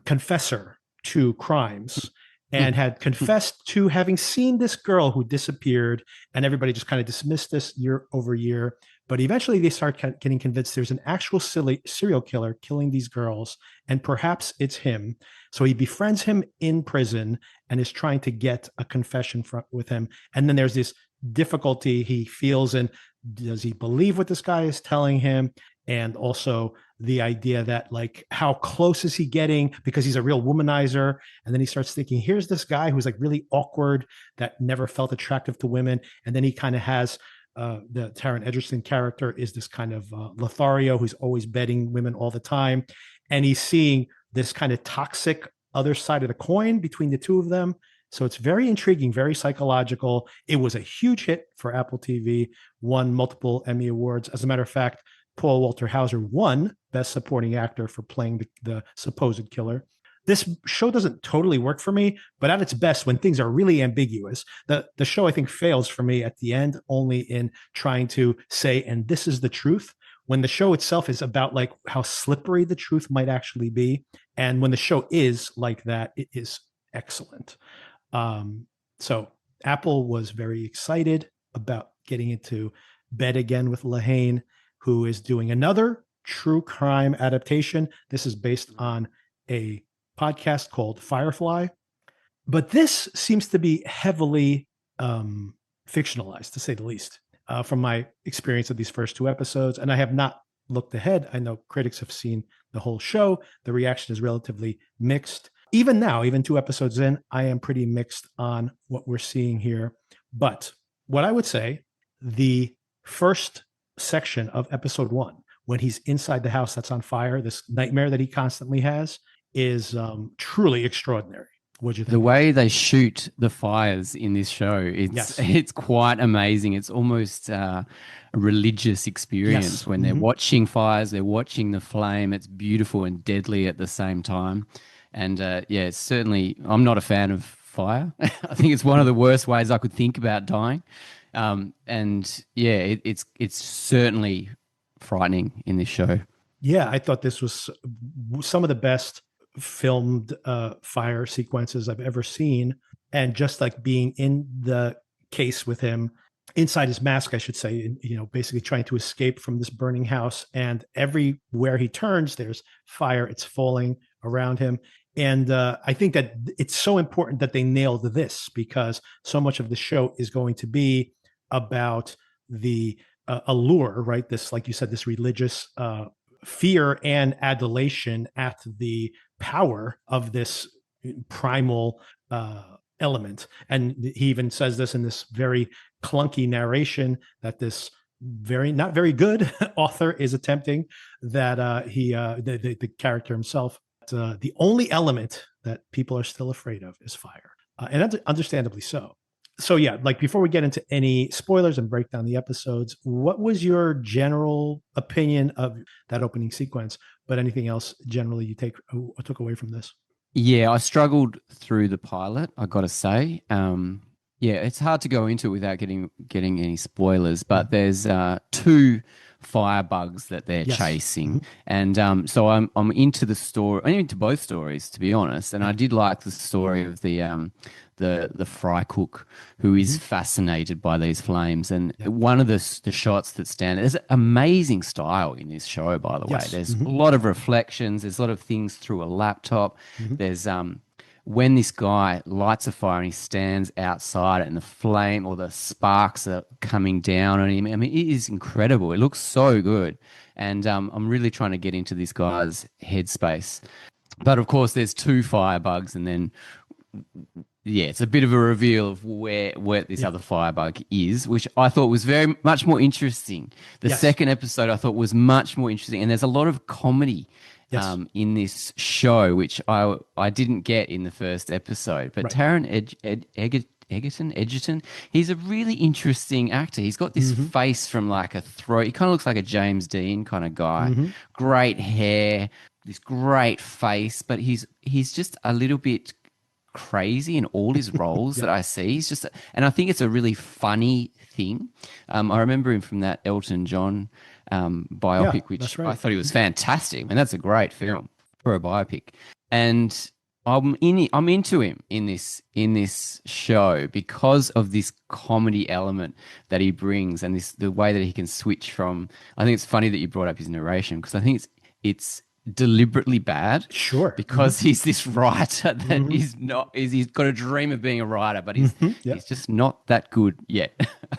Speaker 1: confessor to crimes and had confessed to having seen this girl who disappeared, and everybody just kind of dismissed this year over year. But eventually they start getting convinced there's an actual serial killer killing these girls, and perhaps it's him. So he befriends him in prison and is trying to get a confession with him. And then there's this difficulty he feels in, does he believe what this guy is telling him? And also the idea that, like, how close is he getting, because he's a real womanizer. And then he starts thinking, here's this guy who's like really awkward, that never felt attractive to women. And then he kind of has the Taron Egerton character is this kind of Lothario who's always betting women all the time. And he's seeing this kind of toxic other side of the coin between the two of them. So it's very intriguing, very psychological. It was a huge hit for Apple TV, won multiple Emmy Awards. As a matter of fact, Paul Walter Hauser won Best Supporting Actor for playing the supposed killer. This show doesn't totally work for me, but at its best, when things are really ambiguous, the show, I think, fails for me at the end, only in trying to say, and this is the truth, when the show itself is about like how slippery the truth might actually be. And when the show is like that, it is excellent. So Apple was very excited about getting into bed again with Lehane, who is doing another true crime adaptation. This is based on a podcast called Firefly, but this seems to be heavily fictionalized, to say the least, from my experience of these first two episodes. And I have not looked ahead. I know critics have seen the whole show. The reaction is relatively mixed. Even now, even 2 episodes in, I am pretty mixed on what we're seeing here. But what I would say, the first section of episode 1, when he's inside the house that's on fire, this nightmare that he constantly has, is truly extraordinary. What'd you think?
Speaker 2: The way they shoot the fires in this show, it's quite amazing. It's almost a religious experience when they're watching fires, they're watching the flame. It's beautiful and deadly at the same time. And it's certainly, I'm not a fan of fire. I think it's one of the worst ways I could think about dying. It's certainly frightening in this show.
Speaker 1: Yeah, I thought this was some of the best filmed fire sequences I've ever seen. And just like being in the case with him, inside his mask, I should say, basically trying to escape from this burning house. And everywhere he turns, there's fire. It's falling around him. And I think that it's so important that they nailed this, because so much of the show is going to be about the allure, right? This, like you said, this religious fear and adulation at the power of this primal element. And he even says this in this very clunky narration that this not very good author is attempting, that the character himself, the only element that people are still afraid of is fire, and understandably so. So yeah, like before we get into any spoilers and break down the episodes, what was your general opinion of that opening sequence? But anything else generally you took away from this?
Speaker 2: Yeah, I struggled through the pilot, I got to say. It's hard to go into it without getting any spoilers, but there's 2 firebugs that they're chasing. And so I'm into the story. I'm into both stories, to be honest. And I did like the story of the fry cook who is fascinated by these flames. And one of the shots that stand, there's amazing style in this show, by the way. There's a lot of reflections. There's a lot of things through a laptop. There's when this guy lights a fire and he stands outside and the flame or the sparks are coming down on him. I mean, it is incredible. It looks so good. And I'm really trying to get into this guy's headspace. But of course, there's 2 firebugs, and then it's a bit of a reveal of where this other firebug is, which I thought was very much more interesting. The second episode I thought was much more interesting, and there's a lot of comedy in this show, which I didn't get in the first episode. But Taron Egerton, he's a really interesting actor. He's got this face from like a throat. He kind of looks like a James Dean kind of guy. Great hair, this great face, but he's just a little bit crazy in all his roles that I see. He's just, and I think it's a really funny thing. I remember him from that Elton John biopic, which I thought he was fantastic. And that's a great film for a biopic. And I'm into him in this show because of this comedy element that he brings, and the way that he can switch from. I think it's funny that you brought up his narration, because I think it's deliberately bad, because he's this writer that he's got a dream of being a writer, but he's just not that good yet.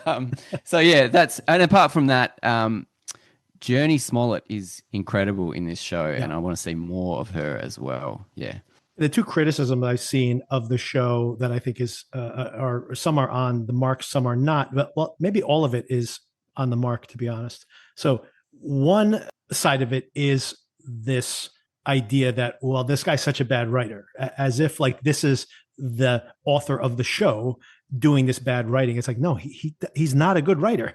Speaker 2: That's, and apart from that, Jurnee Smollett is incredible in this show, and I want to see more of her as well. The
Speaker 1: 2 criticisms I've seen of the show that I think is are some are on the mark, some are not, but maybe all of it is on the mark, to be honest. So one side of it is this idea that, well, this guy's such a bad writer, as if like this is the author of the show doing this bad writing. It's like, no, he's not a good writer.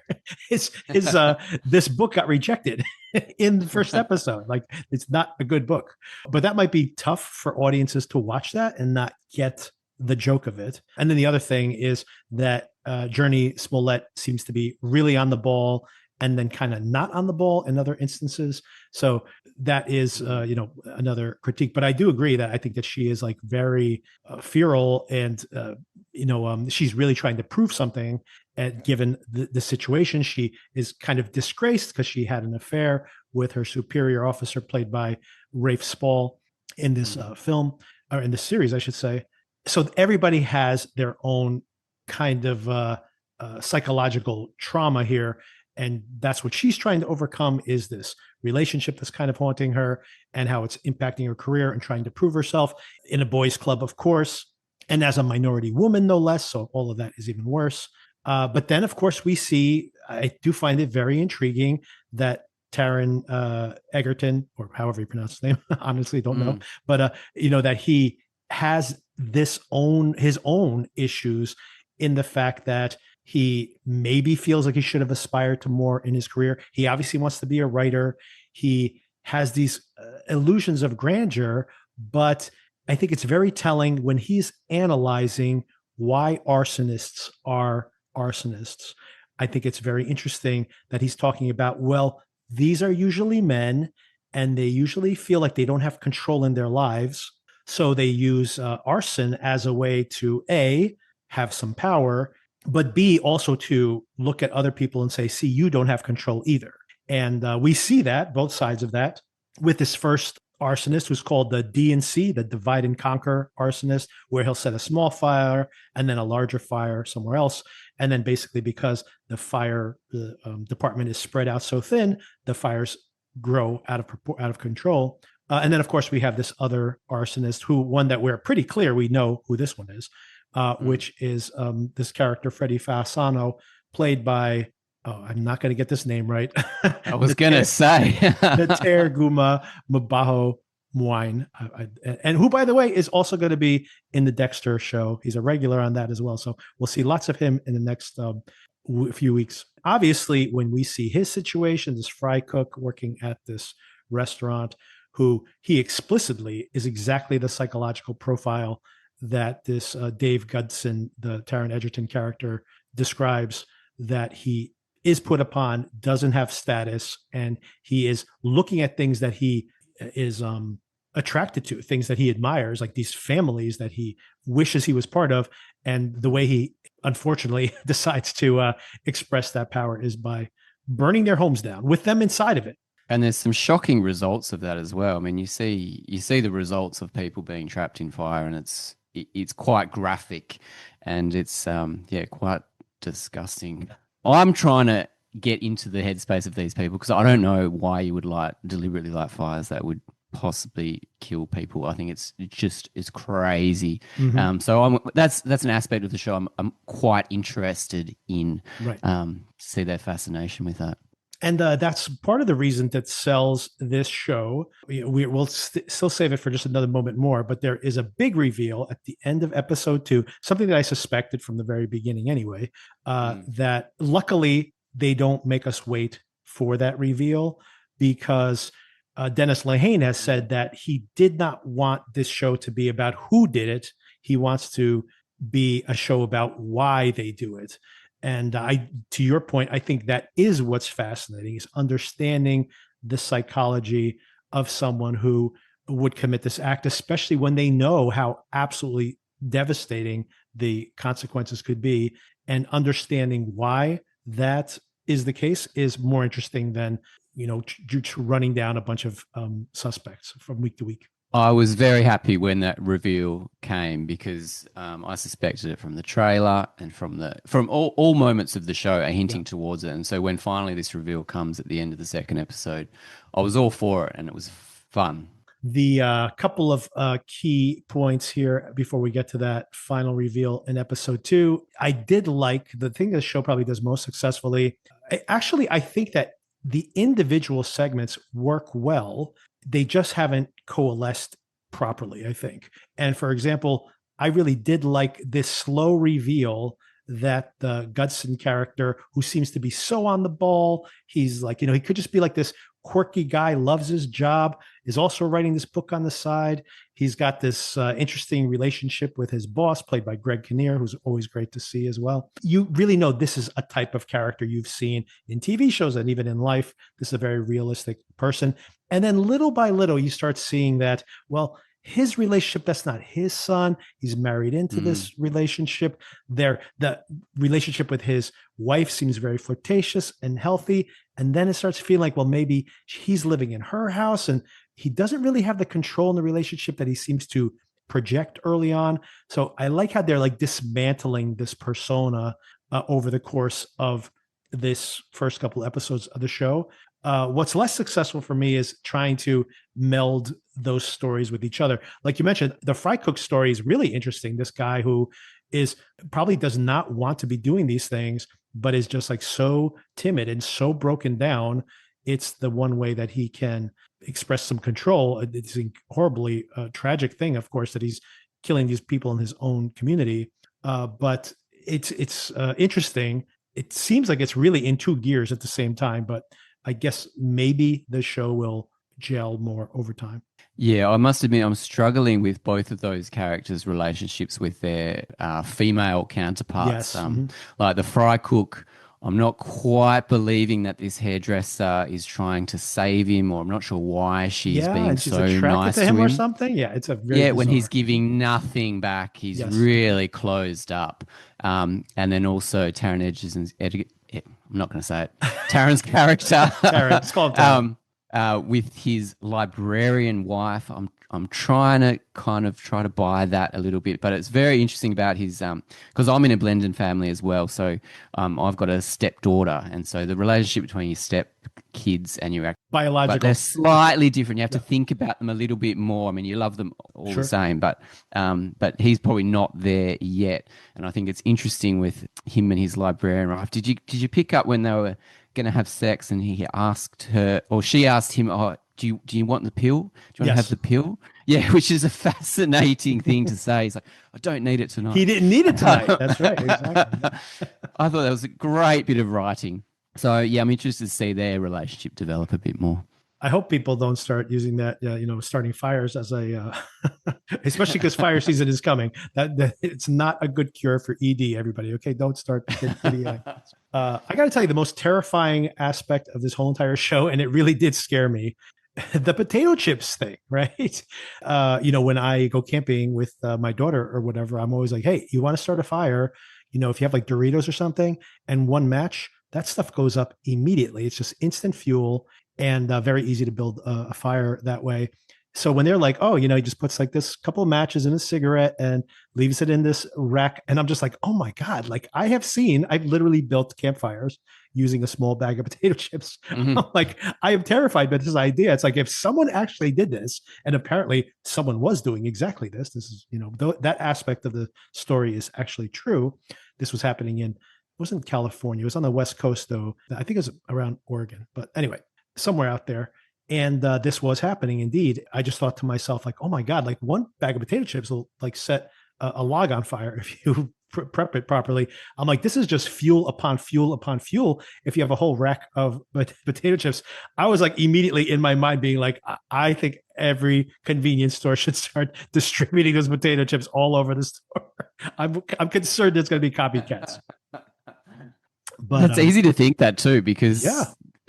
Speaker 1: his this book got rejected in the first episode. Like, it's not a good book. But that might be tough for audiences to watch that and not get the joke of it. And then the other thing is that Jurnee Smollett seems to be really on the ball and then kind of not on the ball in other instances. So that is, another critique. But I do agree that I think that she is like very feral, and she's really trying to prove something. And given the situation, she is kind of disgraced because she had an affair with her superior officer, played by Rafe Spall, in this film, or in this series, I should say. So everybody has their own kind of psychological trauma here, and that's what she's trying to overcome, is this relationship that's kind of haunting her, and how it's impacting her career, and trying to prove herself in a boys' club, of course, and as a minority woman, no less. So all of that is even worse. But then, of course, we see, I do find it very intriguing that Taron Egerton, or however you pronounce his name, honestly don't know, but that he has his own issues, in the fact that he maybe feels like he should have aspired to more in his career. He obviously wants to be a writer. He has these illusions of grandeur, but I think it's very telling when he's analyzing why arsonists are arsonists. I think it's very interesting that he's talking about, well, these are usually men, and they usually feel like they don't have control in their lives. So they use arson as a way to A, have some power, but B, also to look at other people and say, see, you don't have control either. And we see that, both sides of that, with this first arsonist, who's called the D&C, the divide and conquer arsonist, where he'll set a small fire and then a larger fire somewhere else. And then basically, because the fire department is spread out so thin, the fires grow out of control. And then, of course, we have this other arsonist, one that we're pretty clear we know who this one is, which is this character, Freddie Fasano, played by, I'm not going to get this name right.
Speaker 2: I was going to say.
Speaker 1: Nater Guma Mabaho Mwine, and who, by the way, is also going to be in the Dexter show. He's a regular on that as well. So we'll see lots of him in the next few weeks. Obviously, when we see his situation, this fry cook working at this restaurant, who he explicitly is exactly the psychological profile that this Dave Gudson, the Taron Egerton character, describes, that he is put upon, doesn't have status, and he is looking at things that he is attracted to, things that he admires, like these families that he wishes he was part of. And the way he unfortunately decides to express that power is by burning their homes down with them inside of it.
Speaker 2: And there's some shocking results of that as well. I mean, you see the results of people being trapped in fire, and it's quite graphic, and it's quite disgusting. I'm trying to get into the headspace of these people, because I don't know why you would deliberately light fires that would possibly kill people. I think it's crazy. Mm-hmm. So that's an aspect of the show I'm quite interested in. Right. See their fascination with that.
Speaker 1: And that's part of the reason that sells this show. We'll still save it for just another moment more, but there is a big reveal at the end of episode 2, something that I suspected from the very beginning anyway, that luckily they don't make us wait for that reveal, because Dennis Lehane has said that he did not want this show to be about who did it. He wants to be a show about why they do it. And to your point, I think that is what's fascinating, is understanding the psychology of someone who would commit this act, especially when they know how absolutely devastating the consequences could be. And understanding why that is the case is more interesting than, running down a bunch of suspects from week to week.
Speaker 2: I was very happy when that reveal came, because I suspected it from the trailer and from all moments of the show are hinting towards it. And so when finally this reveal comes at the end of the second episode, I was all for it, and it was fun.
Speaker 1: The couple of key points here before we get to that final reveal in episode 2. I did like the thing the show probably does most successfully. I think that the individual segments work well. They just haven't coalesced properly, I think. And for example, I really did like this slow reveal that the Gudson character, who seems to be so on the ball, he's like, he could just be like this quirky guy, loves his job, is also writing this book on the side. He's got this interesting relationship with his boss, played by Greg Kinnear, who's always great to see as well. You really know this is a type of character you've seen in TV shows and even in life. This is a very realistic person. And then little by little, you start seeing that, well, his relationship, that's not his son. He's married into this relationship. The relationship with his wife seems very flirtatious and healthy. And then it starts feeling like, well, maybe he's living in her house and he doesn't really have the control in the relationship that he seems to project early on. So I like how they're like dismantling this persona over the course of this first couple episodes of the show. What's less successful for me is trying to meld those stories with each other. Like you mentioned, the fry cook story is really interesting. This guy who is probably does not want to be doing these things, but is just like so timid and so broken down. It's the one way that he can express some control. It's a horribly tragic thing, of course, that he's killing these people in his own community. But it's interesting. It seems like it's really in two gears at the same time, but I guess maybe the show will gel more over time.
Speaker 2: Yeah, I must admit I'm struggling with both of those characters' relationships with their female counterparts.
Speaker 1: Yes.
Speaker 2: Like the fry cook, I'm not quite believing that this hairdresser is trying to save him, or I'm not sure why she's being
Speaker 1: she's
Speaker 2: so
Speaker 1: attracted
Speaker 2: nice
Speaker 1: to him
Speaker 2: to him
Speaker 1: or something. Yeah, it's a very
Speaker 2: when
Speaker 1: bizarre.
Speaker 2: he's giving nothing back, he's really closed up. And then also Taron Egerton's I'm not going to say it. Taron's character.
Speaker 1: Taron, it's called Taron.
Speaker 2: With his librarian wife, I'm trying to buy that a little bit, but it's very interesting about his because I'm in a blended family as well, so I've got a stepdaughter, and so the relationship between your step kids and your
Speaker 1: biological,
Speaker 2: but they're slightly different. You have to think about them a little bit more. I mean, you love them all the same, but he's probably not there yet, and I think it's interesting with him and his librarian wife. Did you pick up when they were going to have sex and he asked her, or she asked him, oh, do you want the pill? Do you want to have the pill? Yeah, which is a fascinating thing to say. He's like, I don't need it tonight.
Speaker 1: He didn't need it tonight. That's right. Exactly.
Speaker 2: I thought that was a great bit of writing. So yeah, I'm interested to see their relationship develop a bit more.
Speaker 1: I hope people don't start using that, starting fires as a, especially because fire season is coming. That it's not a good cure for ED. Everybody, okay, don't start. I got to tell you, the most terrifying aspect of this whole entire show, and it really did scare me, the potato chips thing, right? When I go camping with my daughter or whatever, I'm always like, hey, you want to start a fire? If you have like Doritos or something and one match, that stuff goes up immediately. It's just instant fuel. And very easy to build a fire that way. So when they're like, oh, he just puts like this couple of matches in a cigarette and leaves it in this rack. And I'm just like, oh my God, like I've literally built campfires using a small bag of potato chips. I'm like, I am terrified by this idea. It's like, if someone actually did this, and apparently someone was doing exactly this is, that aspect of the story is actually true. This was happening it wasn't California. It was on the West Coast though. I think it was around Oregon, but anyway, somewhere out there. And this was happening indeed. I just thought to myself, like, oh my God, like one bag of potato chips will like set a log on fire if you prep it properly. I'm like, this is just fuel upon fuel upon fuel. If you have a whole rack of potato chips, I was like immediately in my mind being like, I think every convenience store should start distributing those potato chips all over the store. I'm concerned there's going to be copycats.
Speaker 2: But it's easy to think that too, because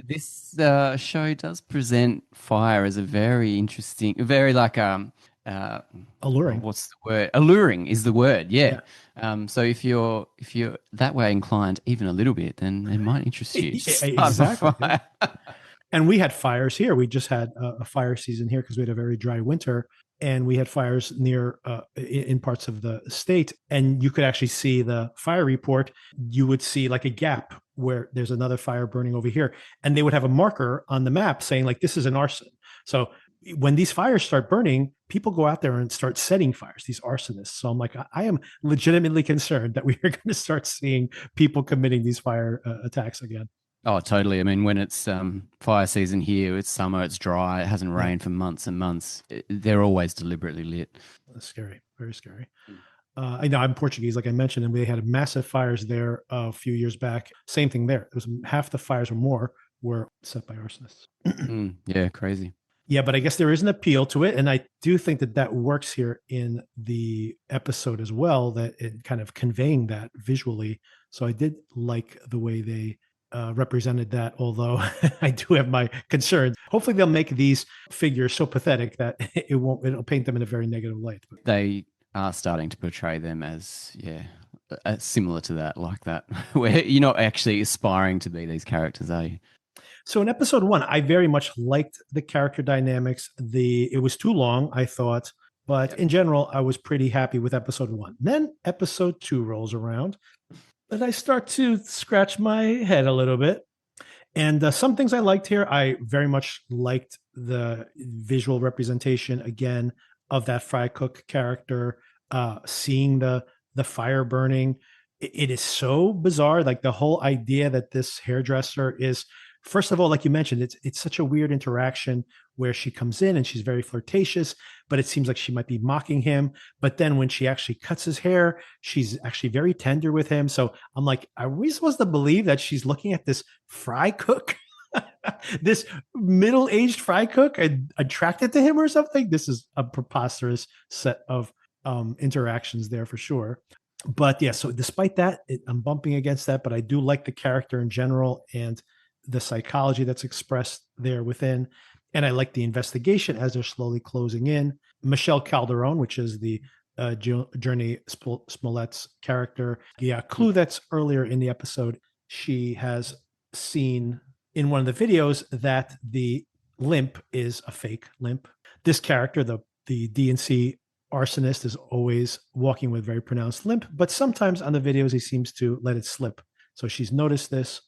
Speaker 2: this show does present fire as a very interesting, very like
Speaker 1: alluring.
Speaker 2: What's the word? Alluring is the word. Yeah. So if you're that way inclined even a little bit, then it might interest you.
Speaker 1: Exactly. And we had fires here. We just had a fire season here because we had a very dry winter, and we had fires near in parts of the state. And you could actually see the fire report. You would see like a gap where there's another fire burning over here, and they would have a marker on the map saying like, this is an arson. So when these fires start burning, people go out there and start setting fires, these arsonists. So I'm like, I am legitimately concerned that we are going to start seeing people committing these fire attacks again.
Speaker 2: Oh, totally. I mean, when it's fire season here, it's summer, it's dry, it hasn't rained for months and months. They're always deliberately lit.
Speaker 1: That's scary, very scary. I know I'm Portuguese, like I mentioned, and we had massive fires there a few years back. Same thing there. It was half the fires or more were set by arsonists.
Speaker 2: Yeah, crazy.
Speaker 1: Yeah, but I guess there is an appeal to it, and I do think that that works here in the episode as well. That it kind of conveying that visually. So I did like the way they represented that. Although I do have my concerns. Hopefully, they'll make these figures so pathetic that it'll paint them in a very negative light.
Speaker 2: They are starting to portray them as, yeah, similar to that, like that, where you're not actually aspiring to be these characters, are you?
Speaker 1: So in episode 1, I very much liked the character dynamics. It was too long, I thought, but in general, I was pretty happy with episode 1. Then episode 2 rolls around, and I start to scratch my head a little bit. And some things I liked here. I very much liked the visual representation again of that fry cook character. Seeing the fire burning, it is so bizarre. Like the whole idea that this hairdresser is, first of all, like you mentioned, it's such a weird interaction where she comes in and she's very flirtatious, but it seems like she might be mocking him. But then when she actually cuts his hair, she's actually very tender with him. So I'm like, are we supposed to believe that she's looking at this fry cook, this middle-aged fry cook, and attracted to him or something? This is a preposterous set of interactions there for sure. But yeah, so despite that, I'm bumping against that, but I do like the character in general and the psychology that's expressed there within. And I like the investigation as they're slowly closing in. Michelle Calderon, which is the Journey Smollett's character. Yeah, clue that's earlier in the episode. She has seen in one of the videos that the limp is a fake limp. This character, the DNC arsonist, is always walking with very pronounced limp, but sometimes on the videos he seems to let it slip. So she's noticed this.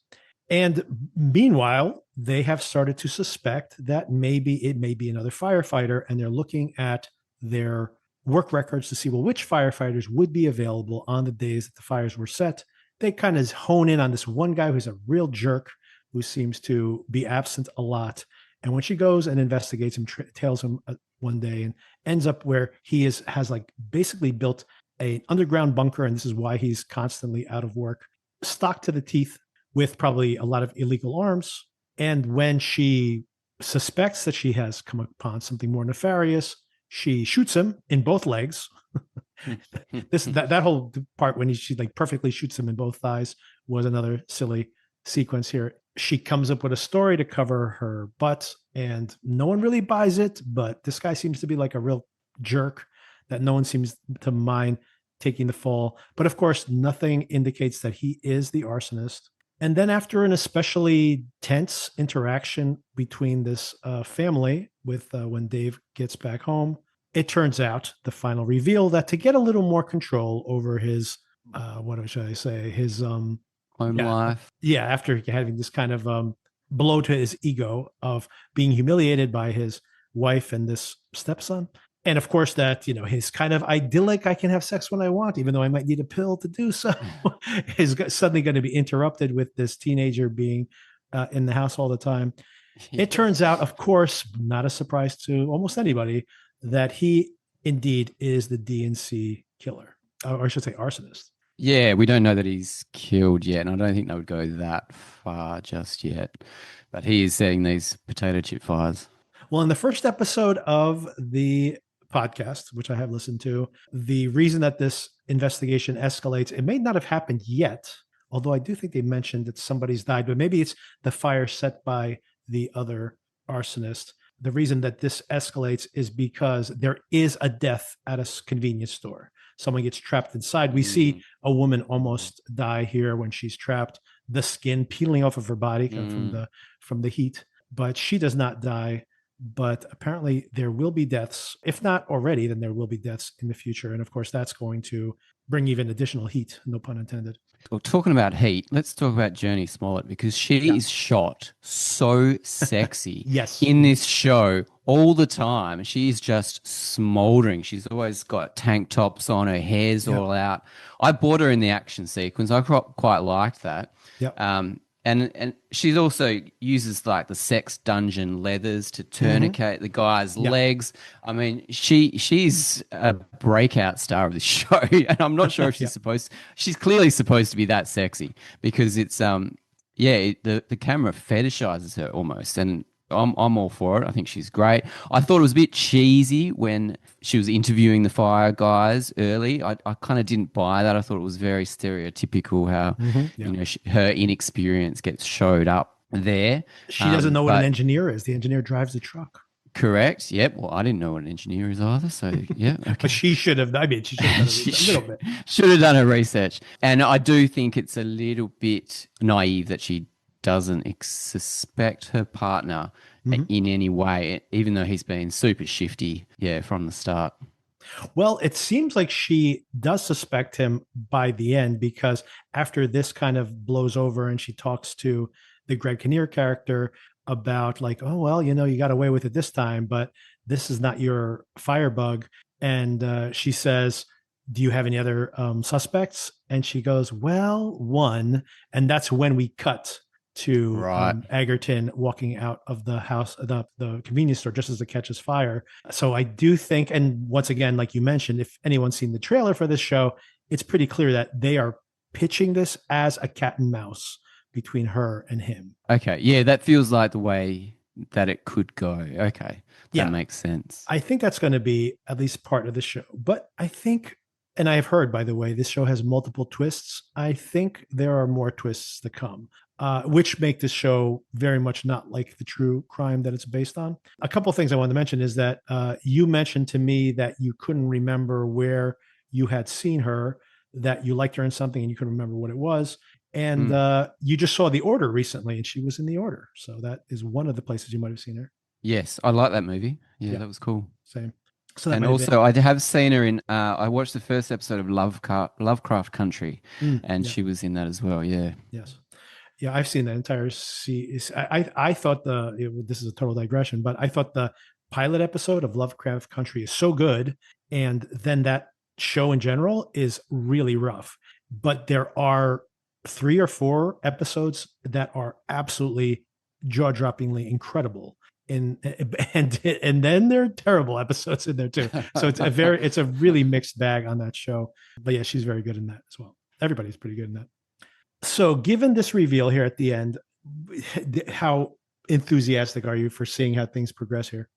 Speaker 1: And meanwhile, they have started to suspect that maybe it may be another firefighter, and they're looking at their work records to see, well, which firefighters would be available on the days that the fires were set. They kind of hone in on this one guy who's a real jerk, who seems to be absent a lot. And when she goes and investigates him, tails him one day, and ends up where he has like basically built an underground bunker, and this is why he's constantly out of work, stocked to the teeth with probably a lot of illegal arms. And when she suspects that she has come upon something more nefarious, she shoots him in both legs. that whole part when she like perfectly shoots him in both thighs was another silly sequence here. She comes up with a story to cover her butt, and no one really buys it, but this guy seems to be like a real jerk that no one seems to mind taking the fall. But of course, nothing indicates that he is the arsonist. And then after an especially tense interaction between this family with when Dave gets back home, it turns out the final reveal that to get a little more control over his, what should I say, his
Speaker 2: home life.
Speaker 1: Yeah, after having this kind of blow to his ego of being humiliated by his wife and this stepson. And of course, that, his kind of idyllic, I can have sex when I want, even though I might need a pill to do so, is suddenly going to be interrupted with this teenager being in the house all the time. It turns out, of course, not a surprise to almost anybody, that he indeed is the DNC killer, or I should say arsonist.
Speaker 2: Yeah, we don't know that he's killed yet, and I don't think they would go that far just yet. But he is setting these potato chip fires.
Speaker 1: Well, in the first episode of the podcast, which I have listened to, the reason that this investigation escalates, it may not have happened yet, although I do think they mentioned that somebody's died, but maybe it's the fire set by the other arsonist. The reason that this escalates is because there is a death at a convenience store. Someone gets trapped inside. We see a woman almost die here when she's trapped, the skin peeling off of her body from the heat, but she does not die. But apparently there will be deaths. If not already, then there will be deaths in the future. And of course, that's going to bring even additional heat, no pun intended.
Speaker 2: Well, talking about heat, let's talk about Jurnee Smollett, because she is shot so sexy
Speaker 1: yes.
Speaker 2: in this show all the time. She's just smoldering. She's always got tank tops on, her hair's all out. I bought her in the action sequence. I quite liked that.
Speaker 1: Yep.
Speaker 2: And she also uses like the sex dungeon leathers to tourniquet the guy's legs. I mean, she's a breakout star of the show, and I'm not sure if she's she's clearly supposed to be that sexy, because it's the camera fetishizes her almost, and I'm all for it. I think she's great. I thought it was a bit cheesy when she was interviewing the fire guys early. I kind of didn't buy that. I thought it was very stereotypical how,
Speaker 1: Yeah.
Speaker 2: her inexperience gets showed up there.
Speaker 1: She doesn't know what an
Speaker 2: But
Speaker 1: engineer is. The engineer drives the truck.
Speaker 2: correct. Yep. Well, I didn't know what an engineer is either. So yeah. Okay.
Speaker 1: But she should have. I mean, she should have done a little bit.
Speaker 2: Should have done her research. And I do think it's a little bit naive that she doesn't suspect her partner in any way, even though he's been super shifty, from the start.
Speaker 1: Well, it seems like she does suspect him by the end, because after this kind of blows over and she talks to the Greg Kinnear character about like, oh, well, you got away with it this time, but this is not your firebug. And she says, do you have any other suspects? And she goes, well, one. And that's when we cut to Egerton walking out of the house, the convenience store, just as it catches fire. So I do think, and once again, like you mentioned, if anyone's seen the trailer for this show, it's pretty clear that they are pitching this as a cat and mouse between her and him.
Speaker 2: Okay. Yeah, that feels like the way that it could go. Okay. That makes sense.
Speaker 1: I think that's going to be at least part of the show. But I think, and I have heard, by the way, this show has multiple twists. I think there are more twists to come, which make this show very much not like the true crime that it's based on. A couple of things I wanted to mention is that you mentioned to me that you couldn't remember where you had seen her, that you liked her in something and you couldn't remember what it was. And you just saw The Order recently, and she was in The Order. So that is one of the places you might have seen her.
Speaker 2: Yes, I like that movie. Yeah, that was cool.
Speaker 1: Same. So that
Speaker 2: and also, I have seen her in. I watched the first episode of Lovecraft Country, and she was in that as well. Yeah.
Speaker 1: Yes. Yeah, I've seen that entire series. I thought this is a total digression, but I thought the pilot episode of Lovecraft Country is so good, and then that show in general is really rough. But there are 3 or 4 episodes that are absolutely jaw-droppingly incredible. And then there are terrible episodes in there too. So it's a really mixed bag on that show. But yeah, she's very good in that as well. Everybody's pretty good in that. So given this reveal here at the end, how enthusiastic are you for seeing how things progress here?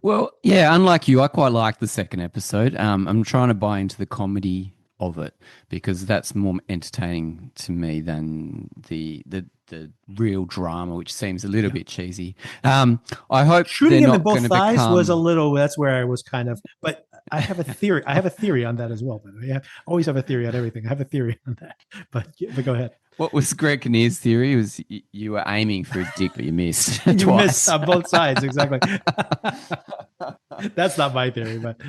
Speaker 2: Well, yeah, unlike you, I quite like the second episode. I'm trying to buy into the comedy of it because that's more entertaining to me than the real drama, which seems a little bit cheesy. I hope
Speaker 1: shooting him in both thighs was a little. That's where I was kind of. But I have a theory. I have a theory on that as well. By the way, I always have a theory on everything. I have a theory on that. But go ahead.
Speaker 2: What was Greg Kinnear's theory? Was you were aiming for a dick, but you missed.
Speaker 1: You
Speaker 2: twice.
Speaker 1: missed on both sides. Exactly. That's not my theory, but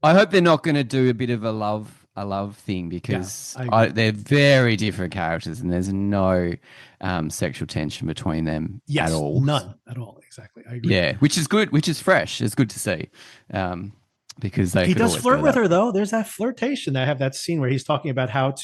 Speaker 2: I hope they're not going to do a bit of a love thing because they're very different characters and there's no sexual tension between them at all.
Speaker 1: None at all. Exactly. I agree.
Speaker 2: Yeah, which is good, which is fresh. It's good to see. Because he
Speaker 1: does flirt with her though. There's that flirtation. I have that scene where he's talking about how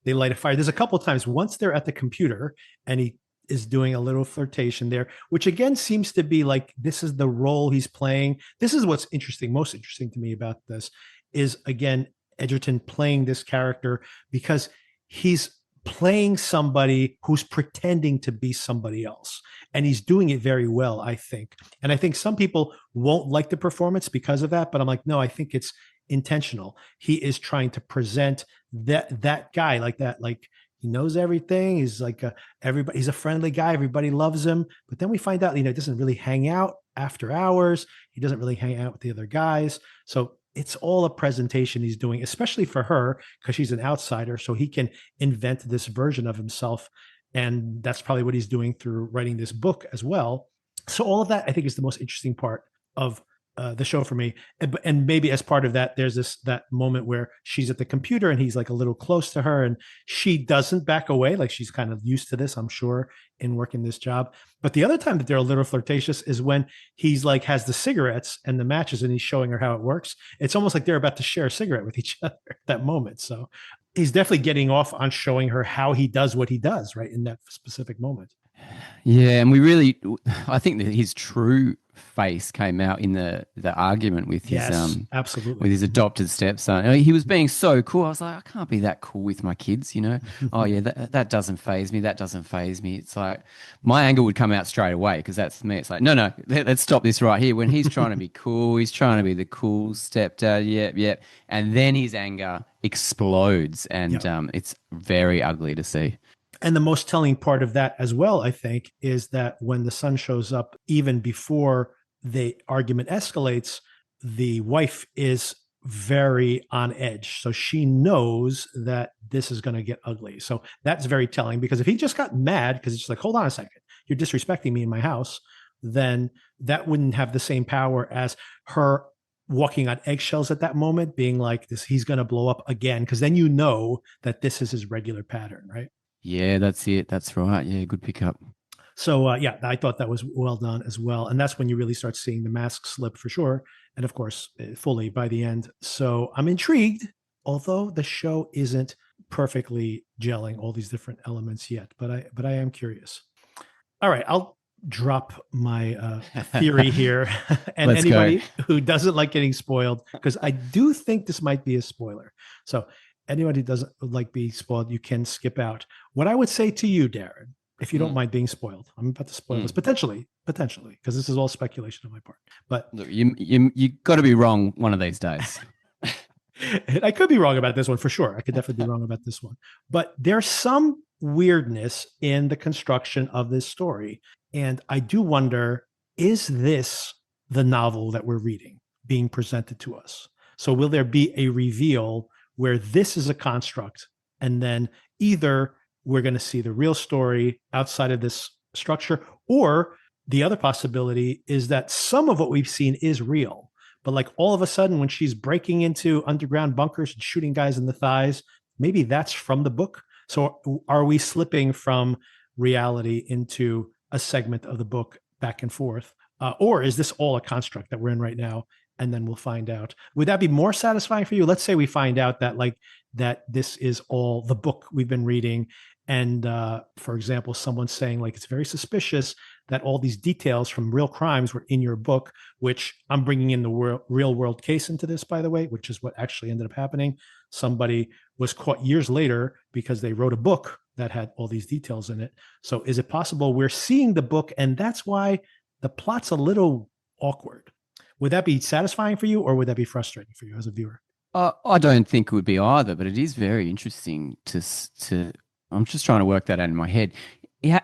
Speaker 1: they light a fire. There's a couple of times once they're at the computer and he is doing a little flirtation there, which again seems to be like this is the role he's playing. This is what's most interesting to me about this is again Edgerton playing this character because he's playing somebody who's pretending to be somebody else. And he's doing it very well, I think. And I think some people won't like the performance because of that, but I'm like, no, I think it's intentional. He is trying to present that guy like that, like he knows everything. He's like everybody. He's a friendly guy. Everybody loves him. But then we find out, he doesn't really hang out after hours. He doesn't really hang out with the other guys. So it's all a presentation he's doing, especially for her, because she's an outsider. So he can invent this version of himself. And that's probably what he's doing through writing this book as well. So all of that, I think, is the most interesting part of the show for me. And maybe as part of that, there's that moment where she's at the computer and he's like a little close to her and she doesn't back away. Like she's kind of used to this, I'm sure, in working this job. But the other time that they're a little flirtatious is when he's like has the cigarettes and the matches and he's showing her how it works. It's almost like they're about to share a cigarette with each other at that moment. So he's definitely getting off on showing her how he does what he does right in that specific moment.
Speaker 2: Yeah, and I think that his true face came out in the argument with his
Speaker 1: Yes, absolutely.
Speaker 2: with his adopted stepson. And he was being so cool. I was like, I can't be that cool with my kids, you know. Oh yeah, that doesn't faze me. That doesn't faze me. It's like my anger would come out straight away because that's me. It's like, no, let's stop this right here. When he's trying to be cool, he's trying to be the cool stepdad. Yep. And then his anger explodes, and it's very ugly to see.
Speaker 1: And the most telling part of that as well, I think, is that when the son shows up, even before the argument escalates, the wife is very on edge. So she knows that this is going to get ugly. So that's very telling, because if he just got mad because it's like, hold on a second, you're disrespecting me in my house, then that wouldn't have the same power as her walking on eggshells at that moment, being like this, he's going to blow up again. Because then you know that this is his regular pattern, right?
Speaker 2: Yeah, that's it. That's right. Yeah, good pickup.
Speaker 1: So I thought that was well done as well. And that's when you really start seeing the mask slip for sure. And of course, fully by the end. So I'm intrigued, although the show isn't perfectly gelling all these different elements yet, but I am curious. All right, I'll drop my theory here. And
Speaker 2: Let's
Speaker 1: anybody
Speaker 2: go.
Speaker 1: who doesn't like getting spoiled, because I do think this might be a spoiler. So anybody who doesn't like being spoiled, you can skip out. What I would say to you, Darren, if you don't mind being spoiled, I'm about to spoil this potentially, because this is all speculation on my part. But
Speaker 2: look, you got to be wrong one of these days.
Speaker 1: I could be wrong about this one for sure. I could definitely be wrong about this one. But there's some weirdness in the construction of this story. And I do wonder, is this the novel that we're reading being presented to us? So will there be a reveal where this is a construct, and then either we're going to see the real story outside of this structure, or the other possibility is that some of what we've seen is real, but like all of a sudden when she's breaking into underground bunkers and shooting guys in the thighs, maybe that's from the book. So are we slipping from reality into a segment of the book back and forth? Or is this all a construct that we're in right now? And then we'll find out. Would that be more satisfying for you? Let's say we find out that this is all the book we've been reading. And for example, someone's saying like, it's very suspicious that all these details from real crimes were in your book, which I'm bringing in the real world case into this, by the way, which is what actually ended up happening. Somebody was caught years later because they wrote a book that had all these details in it. So is it possible we're seeing the book and that's why the plot's a little awkward? Would that be satisfying for you, or would that be frustrating for you as a viewer?
Speaker 2: I don't think it would be either, but it is very interesting to. I'm just trying to work that out in my head.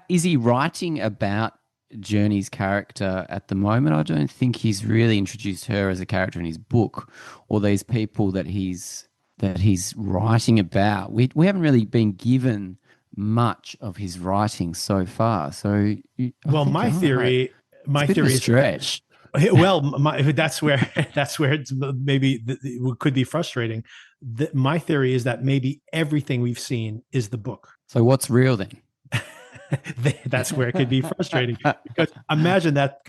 Speaker 2: Is he writing about Journey's character at the moment? I don't think he's really introduced her as a character in his book, or these people that he's writing about. We haven't really been given much of his writing so far. So,
Speaker 1: my theory is
Speaker 2: stretch.
Speaker 1: Well, that's where it's maybe it could be frustrating. My theory is that maybe everything we've seen is the book.
Speaker 2: So what's real then?
Speaker 1: That's where it could be frustrating, because imagine that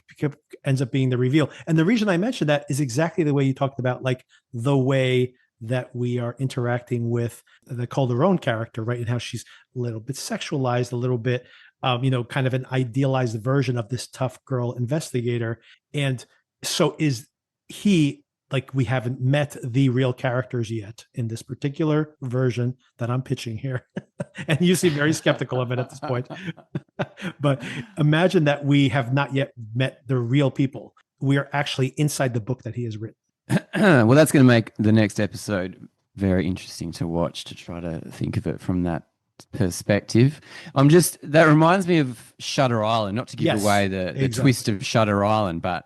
Speaker 1: ends up being the reveal. And the reason I mentioned that is exactly the way you talked about, like the way that we are interacting with the Calderon character, right? And how she's a little bit sexualized, a little bit, kind of an idealized version of this tough girl investigator. And so is he, like, we haven't met the real characters yet in this particular version that I'm pitching here. And you seem very skeptical of it at this point. But imagine that we have not yet met the real people. We are actually inside the book that he has written.
Speaker 2: Well, that's going to make the next episode very interesting to watch, to try to think of it from that perspective. That reminds me of Shutter Island, not to give away the twist of Shutter Island, but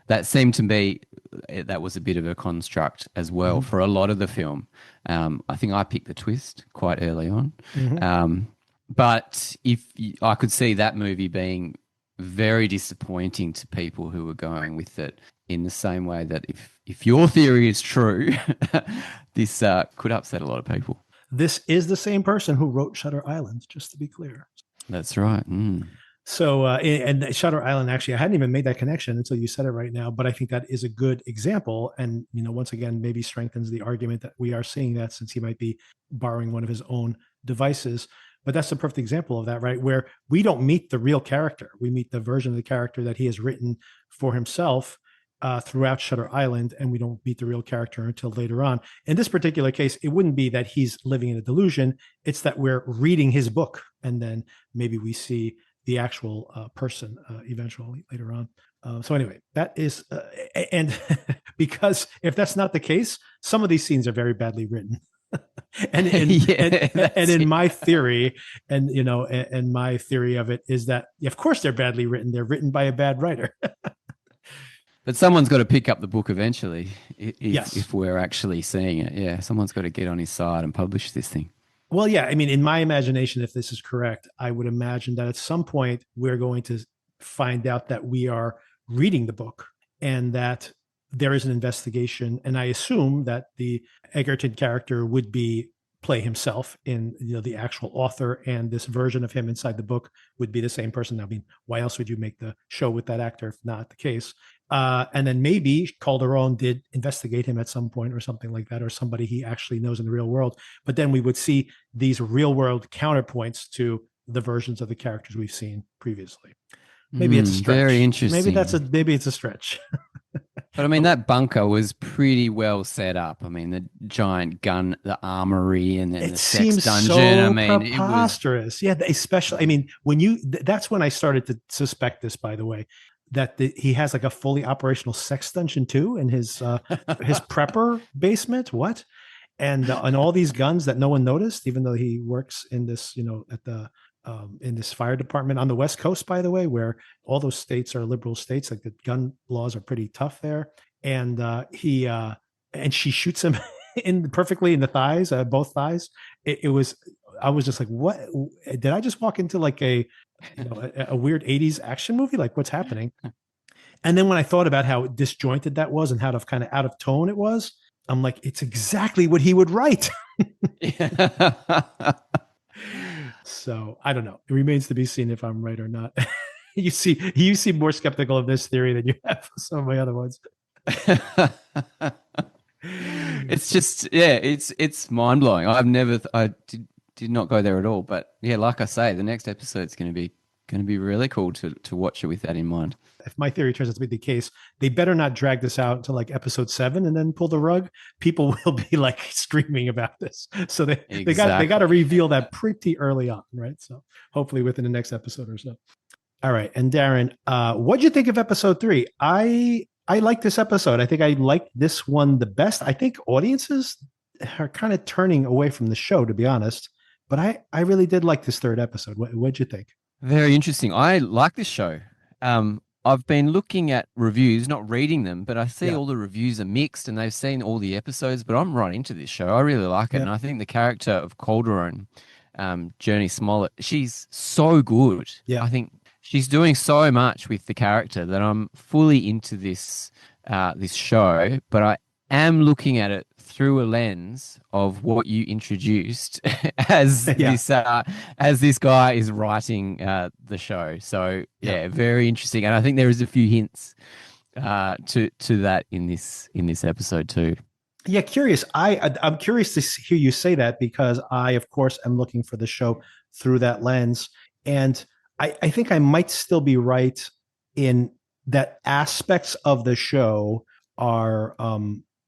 Speaker 2: that seemed to be, that was a bit of a construct as well for a lot of the film. I think I picked the twist quite early on. But I could see that movie being very disappointing to people who were going with it, in the same way that if your theory is true, this could upset a lot of people.
Speaker 1: This is the same person who wrote Shutter Island, just to be clear.
Speaker 2: That's right.
Speaker 1: So, and Shutter Island, actually, I hadn't even made that connection until you said it right now, but I think that is a good example. And, once again, maybe strengthens the argument that we are seeing that, since he might be borrowing one of his own devices. but that's a perfect example of that, right? Where we don't meet the real character. We meet the version of the character that he has written for himself throughout Shutter Island, and we don't meet the real character until later on. In this particular case, it wouldn't be that he's living in a delusion. It's that we're reading his book, and then maybe we see the actual person eventually later on. So anyway, that is, and because if that's not the case, some of these scenes are very badly written. and in my theory, and my theory of it is that, of course, they're badly written. They're written by a bad writer.
Speaker 2: But someone's got to pick up the book eventually
Speaker 1: Yes.
Speaker 2: if we're actually seeing it. Yeah, someone's got to get on his side and publish this thing.
Speaker 1: Well, yeah, I mean, in my imagination, if this is correct, I would imagine that at some point we're going to find out that we are reading the book and that there is an investigation. And I assume that the Egerton character would play himself in the actual author, and this version of him inside the book would be the same person. I mean, why else would you make the show with that actor if not the case? And then maybe Calderon did investigate him at some point or something like that, or somebody he actually knows in the real world. But then we would see these real world counterpoints to the versions of the characters we've seen previously. Maybe it's a stretch.
Speaker 2: Very interesting.
Speaker 1: Maybe it's a stretch.
Speaker 2: But I mean, that bunker was pretty well set up. I mean, the giant gun, the armory, and then the sex dungeon.
Speaker 1: So
Speaker 2: I mean,
Speaker 1: preposterous. Yeah, especially. I mean, that's when I started to suspect this. By the way, that he has like a fully operational sex dungeon too in his prepper basement. What? And all these guns that no one noticed, even though he works in this, at the in this fire department on the West Coast, by the way, where all those states are liberal states, like the gun laws are pretty tough there. And she shoots him perfectly in the thighs, both thighs. I was just like, what? Did I just walk into like a weird 80s action movie? Like, what's happening? And then when I thought about how disjointed that was and how kind of out of tone it was, I'm like, it's exactly what he would write. So I don't know. It remains to be seen if I'm right or not. You seem more skeptical of this theory than you have some of my other ones.
Speaker 2: It's just, it's mind blowing. I did not go there at all. But yeah, like I say, the next episode's going to be really cool to watch it with that in mind.
Speaker 1: If my theory turns out to be the case, they better not drag this out until like episode 7 and then pull the rug. People will be like screaming about this. So they got to reveal that pretty early on, right? So hopefully within the next episode or so. All right. And Darren, what'd you think of episode 3? I like this episode. I think I like this one the best. I think audiences are kind of turning away from the show, to be honest. But I really did like this third episode. What'd you think?
Speaker 2: Very interesting. I like this show. I've been looking at reviews, not reading them, but I see all the reviews are mixed and they've seen all the episodes, but I'm right into this show. I really like it. And I think the character of Calderon, Journey Smollett, she's so good.
Speaker 1: Yeah.
Speaker 2: I think she's doing so much with the character that I'm fully into this show, but I am looking at it through a lens of what you introduced as this guy is writing the show. So very interesting, and I think there is a few hints to that in this episode too.
Speaker 1: Yeah, curious. I'm curious to hear you say that because I, of course, am looking for the show through that lens, and I think I might still be right in that aspects of the show are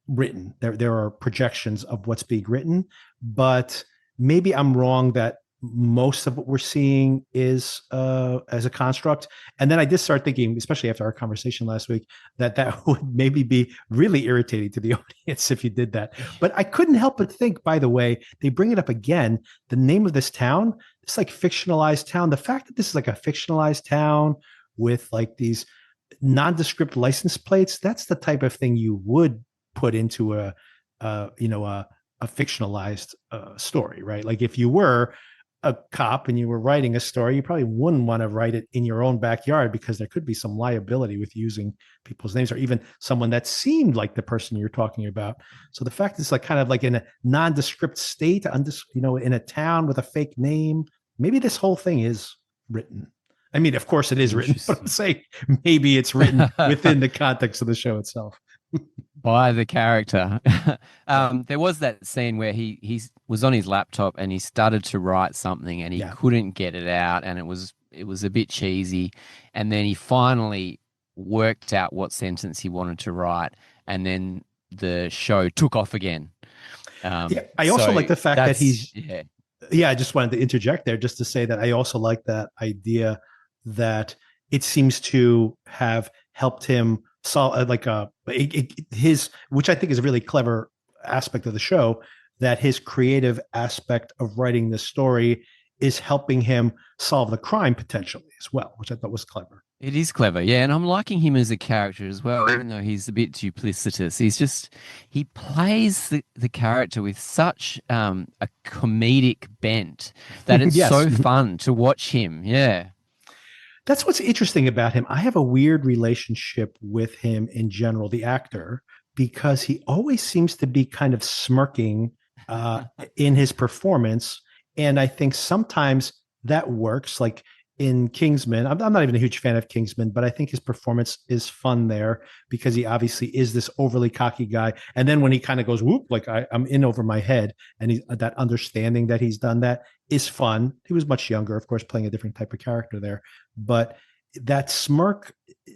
Speaker 1: written. There are projections of what's being written, but maybe I'm wrong that most of what we're seeing is as a construct. And then I did start thinking, especially after our conversation last week, that would maybe be really irritating to the audience if you did that. But I couldn't help but think, by the way, they bring it up again, the name of this town, it's like fictionalized town. The fact that this is like a fictionalized town with like these nondescript license plates, that's the type of thing you would put into a fictionalized story, right? Like if you were a cop and you were writing a story, you probably wouldn't want to write it in your own backyard because there could be some liability with using people's names or even someone that seemed like the person you're talking about. So the fact it's like kind of like in a nondescript state, in a town with a fake name, maybe this whole thing is written. I mean, of course it is written, but I'm saying maybe it's written within the context of the show itself.
Speaker 2: by the character. There was that scene where he was on his laptop and he started to write something and he
Speaker 1: Yeah.
Speaker 2: couldn't get it out, and it was a bit cheesy, and then he finally worked out what sentence he wanted to write, and then the show took off again.
Speaker 1: Yeah. I also
Speaker 2: So
Speaker 1: like the fact that he's,
Speaker 2: yeah.
Speaker 1: yeah, I just wanted to interject there just to say that I also like that idea that it seems to have helped him solve his, which I think is a really clever aspect of the show, that his creative aspect of writing the story is helping him solve the crime potentially as well, which I thought was clever.
Speaker 2: It is clever, yeah, and I'm liking him as a character as well, even though he's a bit duplicitous. He plays the character with such a comedic bent that it's
Speaker 1: Yes.
Speaker 2: so fun to watch him. Yeah.
Speaker 1: That's what's interesting about him. I have a weird relationship with him in general, the actor, because he always seems to be kind of smirking in his performance. And I think sometimes that works. Like in Kingsman, I'm not even a huge fan of Kingsman, but I think his performance is fun there because he obviously is this overly cocky guy. And then when he kind of goes, whoop, like I'm in over my head, and that understanding that he's done that is fun. He was much younger, of course, playing a different type of character there. But that smirk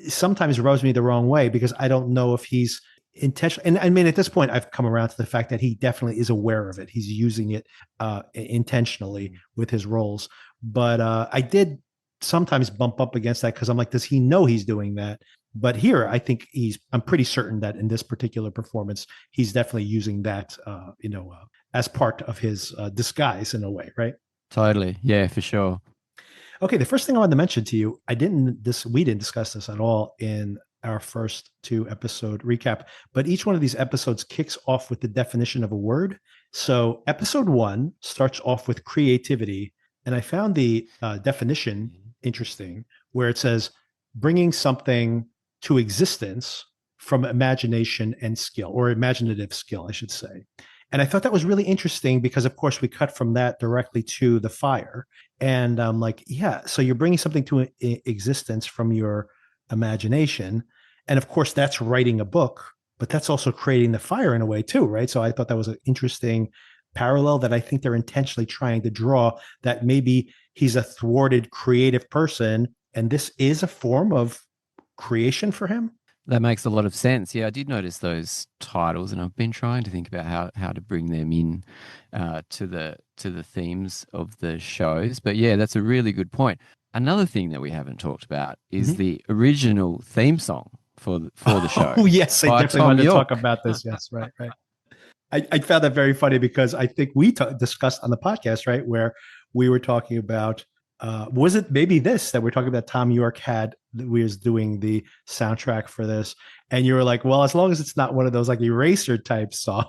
Speaker 1: sometimes rubs me the wrong way because I don't know if he's intentional. And I mean, at this point, I've come around to the fact that he definitely is aware of it. He's using it intentionally with his roles. But I did sometimes bump up against that because I'm like, does he know he's doing that? But here, I think I'm pretty certain that in this particular performance, he's definitely using that, as part of his disguise in a way, right?
Speaker 2: Totally. Yeah, for sure.
Speaker 1: Okay, the first thing I wanted to mention to you, we didn't discuss this at all in our first 2 episode recap, but each one of these episodes kicks off with the definition of a word. So episode 1 starts off with creativity, and I found the definition interesting, where it says bringing something to existence from imagination and skill, or imaginative skill, I should say. And I thought that was really interesting because, of course, we cut from that directly to the fire. And I'm like, yeah, so you're bringing something to existence from your imagination. And of course, that's writing a book, but that's also creating the fire in a way too, right? So I thought that was an interesting parallel that I think they're intentionally trying to draw, that maybe he's a thwarted creative person and this is a form of creation for him.
Speaker 2: That makes a lot of sense. Yeah, I did notice those titles, and I've been trying to think about how to bring them in to the themes of the shows. But yeah, that's a really good point. Another thing that we haven't talked about is the original theme song for the show.
Speaker 1: Oh yes, I definitely
Speaker 2: Tom
Speaker 1: wanted to
Speaker 2: York.
Speaker 1: talk about this. Yes, right. I found that very funny because I think we discussed on the podcast, right, where we were talking about, was it maybe this that we're talking about Tom York was doing the soundtrack for this, and you were like, well, as long as it's not one of those like Eraser type songs.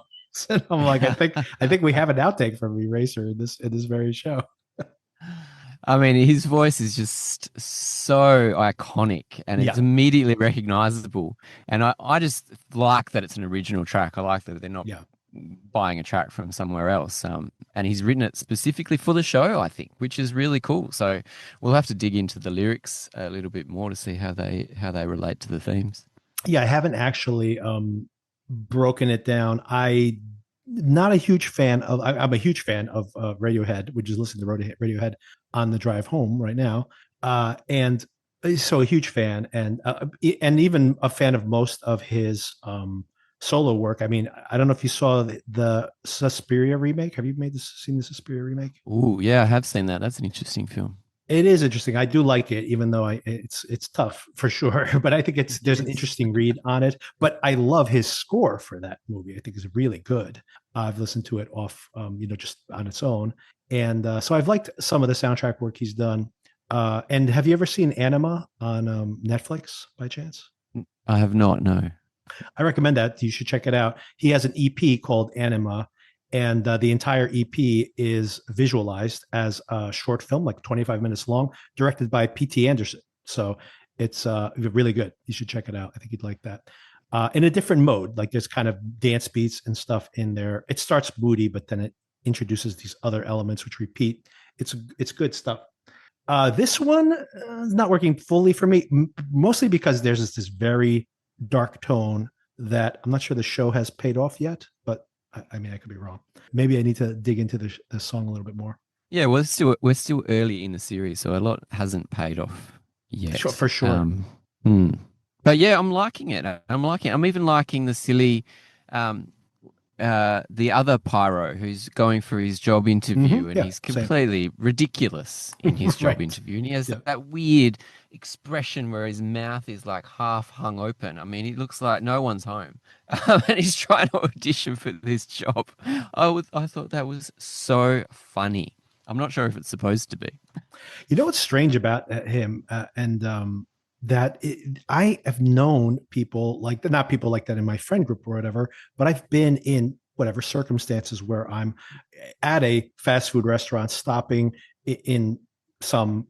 Speaker 1: And I'm like, I think we have an outtake from Eraser in this very show.
Speaker 2: I mean, his voice is just so iconic and it's immediately recognizable. And I just like that it's an original track. I like that they're not buying a track from somewhere else. And he's written it specifically for the show, I think, which is really cool. So we'll have to dig into the lyrics a little bit more to see how they relate to the themes.
Speaker 1: Yeah, I haven't actually broken it down. I'm a huge fan of Radiohead, which is listening to Radiohead on the drive home right now. And so a huge fan, and even a fan of most of his solo work. I mean, I don't know if you saw the Suspiria remake. Have you seen the Suspiria remake?
Speaker 2: Oh, yeah, I have seen that. That's an interesting film.
Speaker 1: It is interesting. I do like it, even though it's tough for sure. But I think there's an interesting read on it. But I love his score for that movie. I think is really good. I've listened to it off, just on its own, and so I've liked some of the soundtrack work he's done. And have you ever seen Anima on Netflix by chance?
Speaker 2: I have not. No.
Speaker 1: I recommend that. You should check it out. He has an EP called Anima, and the entire EP is visualized as a short film, like 25 minutes long, directed by P.T. Anderson. So it's really good. You should check it out. I think you'd like that. In a different mode, like there's kind of dance beats and stuff in there. It starts moody, but then it introduces these other elements which repeat. It's good stuff. This one is not working fully for me, mostly because there's this very dark tone that I'm not sure the show has paid off yet, but I mean, I could be wrong. Maybe I need to dig into the song a little bit more.
Speaker 2: Yeah, we're still early in the series, so a lot hasn't paid off
Speaker 1: Sure,
Speaker 2: yet.
Speaker 1: for sure.
Speaker 2: Hmm. But yeah, I'm liking it. I'm liking it. I'm even liking the silly, um, the other Pyro who's going for his job interview, and
Speaker 1: Yeah,
Speaker 2: he's
Speaker 1: same.
Speaker 2: completely ridiculous in his job
Speaker 1: Right.
Speaker 2: interview, and he has
Speaker 1: Yeah.
Speaker 2: that weird expression where his mouth is like half hung open. I mean, it looks like no one's home, and he's trying to audition for this job. I thought that was so funny. I'm not sure if it's supposed to be.
Speaker 1: You know what's strange about him, and that I have known people like that, not people like that in my friend group or whatever, but I've been in whatever circumstances where I'm at a fast food restaurant, stopping in some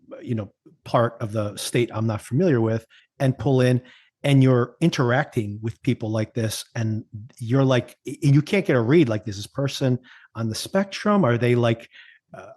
Speaker 1: part of the state I'm not familiar with, and pull in. And you're interacting with people like this, and you're like, you can't get a read. Like, is this person on the spectrum? Are they like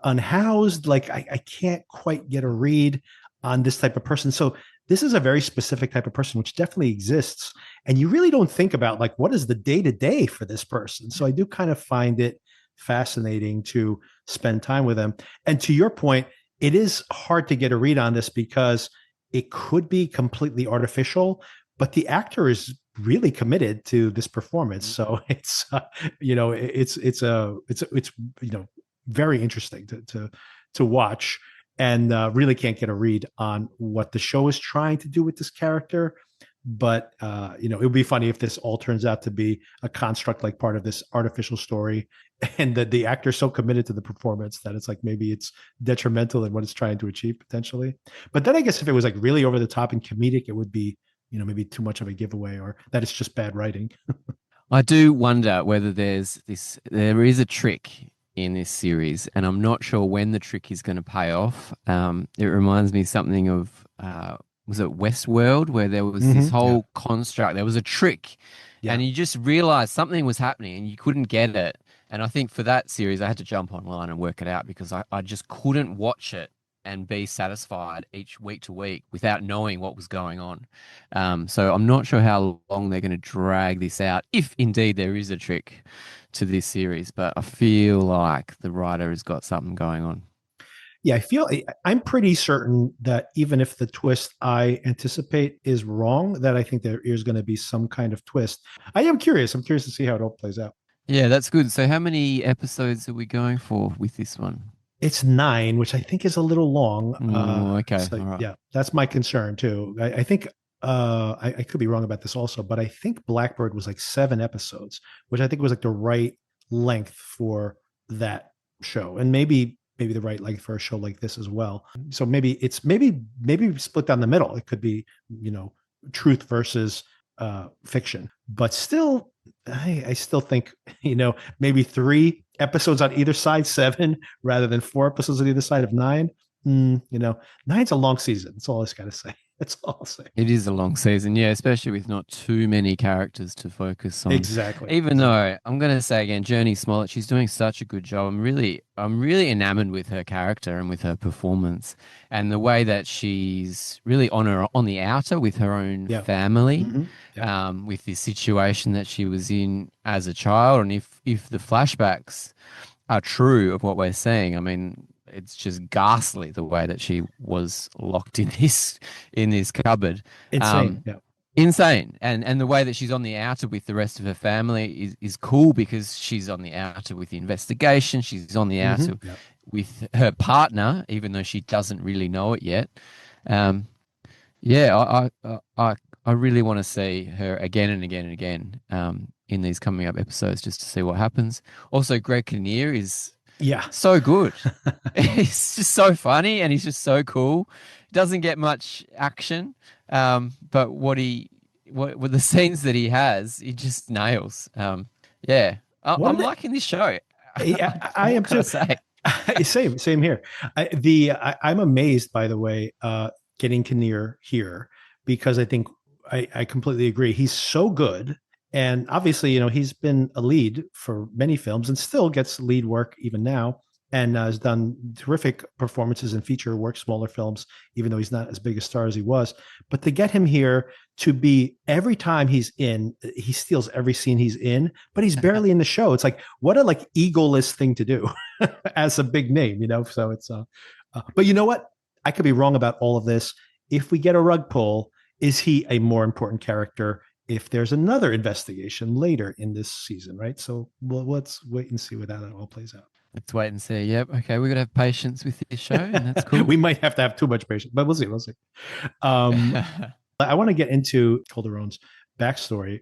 Speaker 1: unhoused? Like, I can't quite get a read on this type of person. So this is a very specific type of person, which definitely exists. And you really don't think about like, what is the day to day for this person? So I do kind of find it fascinating to spend time with them. And to your point, it is hard to get a read on this because it could be completely artificial, but the actor is really committed to this performance. So it's it's very interesting to watch, and really can't get a read on what the show is trying to do with this character. But it would be funny if this all turns out to be a construct, like part of this artificial story, and that the actor's so committed to the performance that it's like maybe it's detrimental in what it's trying to achieve potentially. But then I guess if it was like really over the top and comedic, it would be maybe too much of a giveaway, or that it's just bad writing.
Speaker 2: I do wonder whether there is a trick in this series, and I'm not sure when the trick is going to pay off. It reminds me something of was it Westworld, where there was this
Speaker 1: Yeah.
Speaker 2: whole construct, there was a trick,
Speaker 1: Yeah.
Speaker 2: and you just realized something was happening and you couldn't get it. And I think for that series, I had to jump online and work it out because I just couldn't watch it and be satisfied each week to week without knowing what was going on. So I'm not sure how long they're going to drag this out, if indeed there is a trick to this series, but I feel like the writer has got something going on.
Speaker 1: Yeah, I'm pretty certain that even if the twist I anticipate is wrong, that I think there is going to be some kind of twist. I am curious. I'm curious to see how it all plays out.
Speaker 2: Yeah, that's good. So how many episodes are we going for with this one?
Speaker 1: It's 9, which I think is a little long.
Speaker 2: Oh, okay.
Speaker 1: So
Speaker 2: All right.
Speaker 1: yeah, that's my concern too. I think I could be wrong about this also, but I think Blackbird was like 7 episodes, which I think was like the right length for that show, and maybe the right length for a show like this as well. So maybe split down the middle. It could be truth versus fiction, but still, I still think maybe 3 episodes on either side, 7 rather than 4 episodes on either side of 9. 9's a long season. That's all I just got to say. That's all I'll say.
Speaker 2: It is a long season, yeah, especially with not too many characters to focus on.
Speaker 1: Exactly.
Speaker 2: Even though I'm going to say again, Journey Smollett, she's doing such a good job. I'm really enamored with her character and with her performance, and the way that she's really on the outer with her own family, with the situation that she was in as a child, and if the flashbacks are true of what we're saying, I mean, it's just ghastly the way that she was locked in this cupboard.
Speaker 1: Insane.
Speaker 2: Insane. And the way that she's on the outer with the rest of her family is cool, because she's on the outer with the investigation. She's on the outer with her partner, even though she doesn't really know it yet. I really want to see her again and again and again in these coming up episodes, just to see what happens. Also, Greg Kinnear is so good. He's just so funny, and he's just so cool. Doesn't get much action, but what with the scenes that he has, he just nails. I'm liking this show.
Speaker 1: Yeah, I am too.
Speaker 2: Say?
Speaker 1: Same here. I'm amazed, by the way, getting Kinnear here, because I think I completely agree. He's so good. And obviously, he's been a lead for many films and still gets lead work even now. and has done terrific performances in feature work, smaller films, even though he's not as big a star as he was. But to get him here to be every time he's in, he steals every scene he's in, but he's barely in the show. It's like, what a like egoless thing to do as a big name, you know? So it's, but you know what? I could be wrong about all of this. If we get a rug pull, is he a more important character if there's another investigation later in this season, right? So let's wait and see what that all plays out.
Speaker 2: Let's wait and see. Yep. Okay. We're going to have patience with this show, and that's cool.
Speaker 1: We might have to have too much patience, but we'll see. We'll see. I want to get into Calderon's backstory,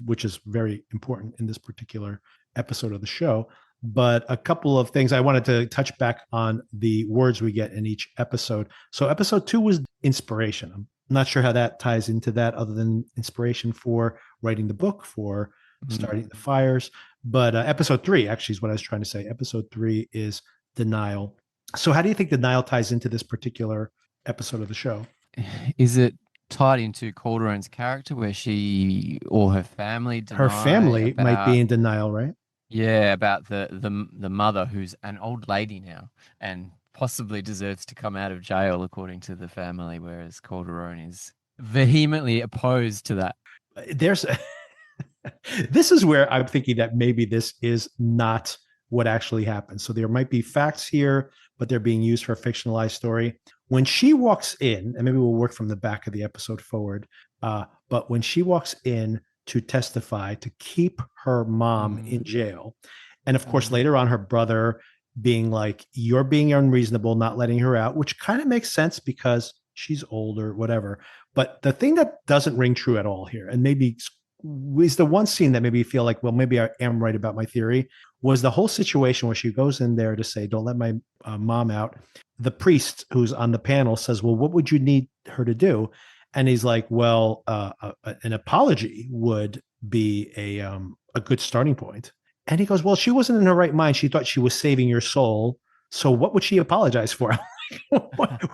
Speaker 1: which is very important in this particular episode of the show. But a couple of things I wanted to touch back on the words we get in each episode. So episode 2 was inspiration. I'm not sure how that ties into that other than inspiration for writing the book, for starting the fires. But episode 3 actually is what I was trying to say. Episode 3 is denial. So how do you think denial ties into this particular episode of the show?
Speaker 2: Is it tied into Calderon's character where she or her family
Speaker 1: might be in denial, right?
Speaker 2: Yeah, about the mother, who's an old lady now and possibly deserves to come out of jail according to the family, whereas Calderon is vehemently opposed to that.
Speaker 1: There's this is where I'm thinking that maybe this is not what actually happened. So there might be facts here, but they're being used for a fictionalized story. When she walks in, and maybe we'll work from the back of the episode forward, but when she walks in to testify to keep her mom in jail, and of course later on her brother being like, you're being unreasonable, not letting her out, which kind of makes sense because she's older, whatever. But the thing that doesn't ring true at all here, and maybe is the one scene that made me feel like, well, maybe I am right about my theory, was the whole situation where she goes in there to say, don't let my mom out. The priest who's on the panel says, well, what would you need her to do? And he's like, well, an apology would be a good starting point. And he goes, well, she wasn't in her right mind. She thought she was saving your soul. So what would she apologize for?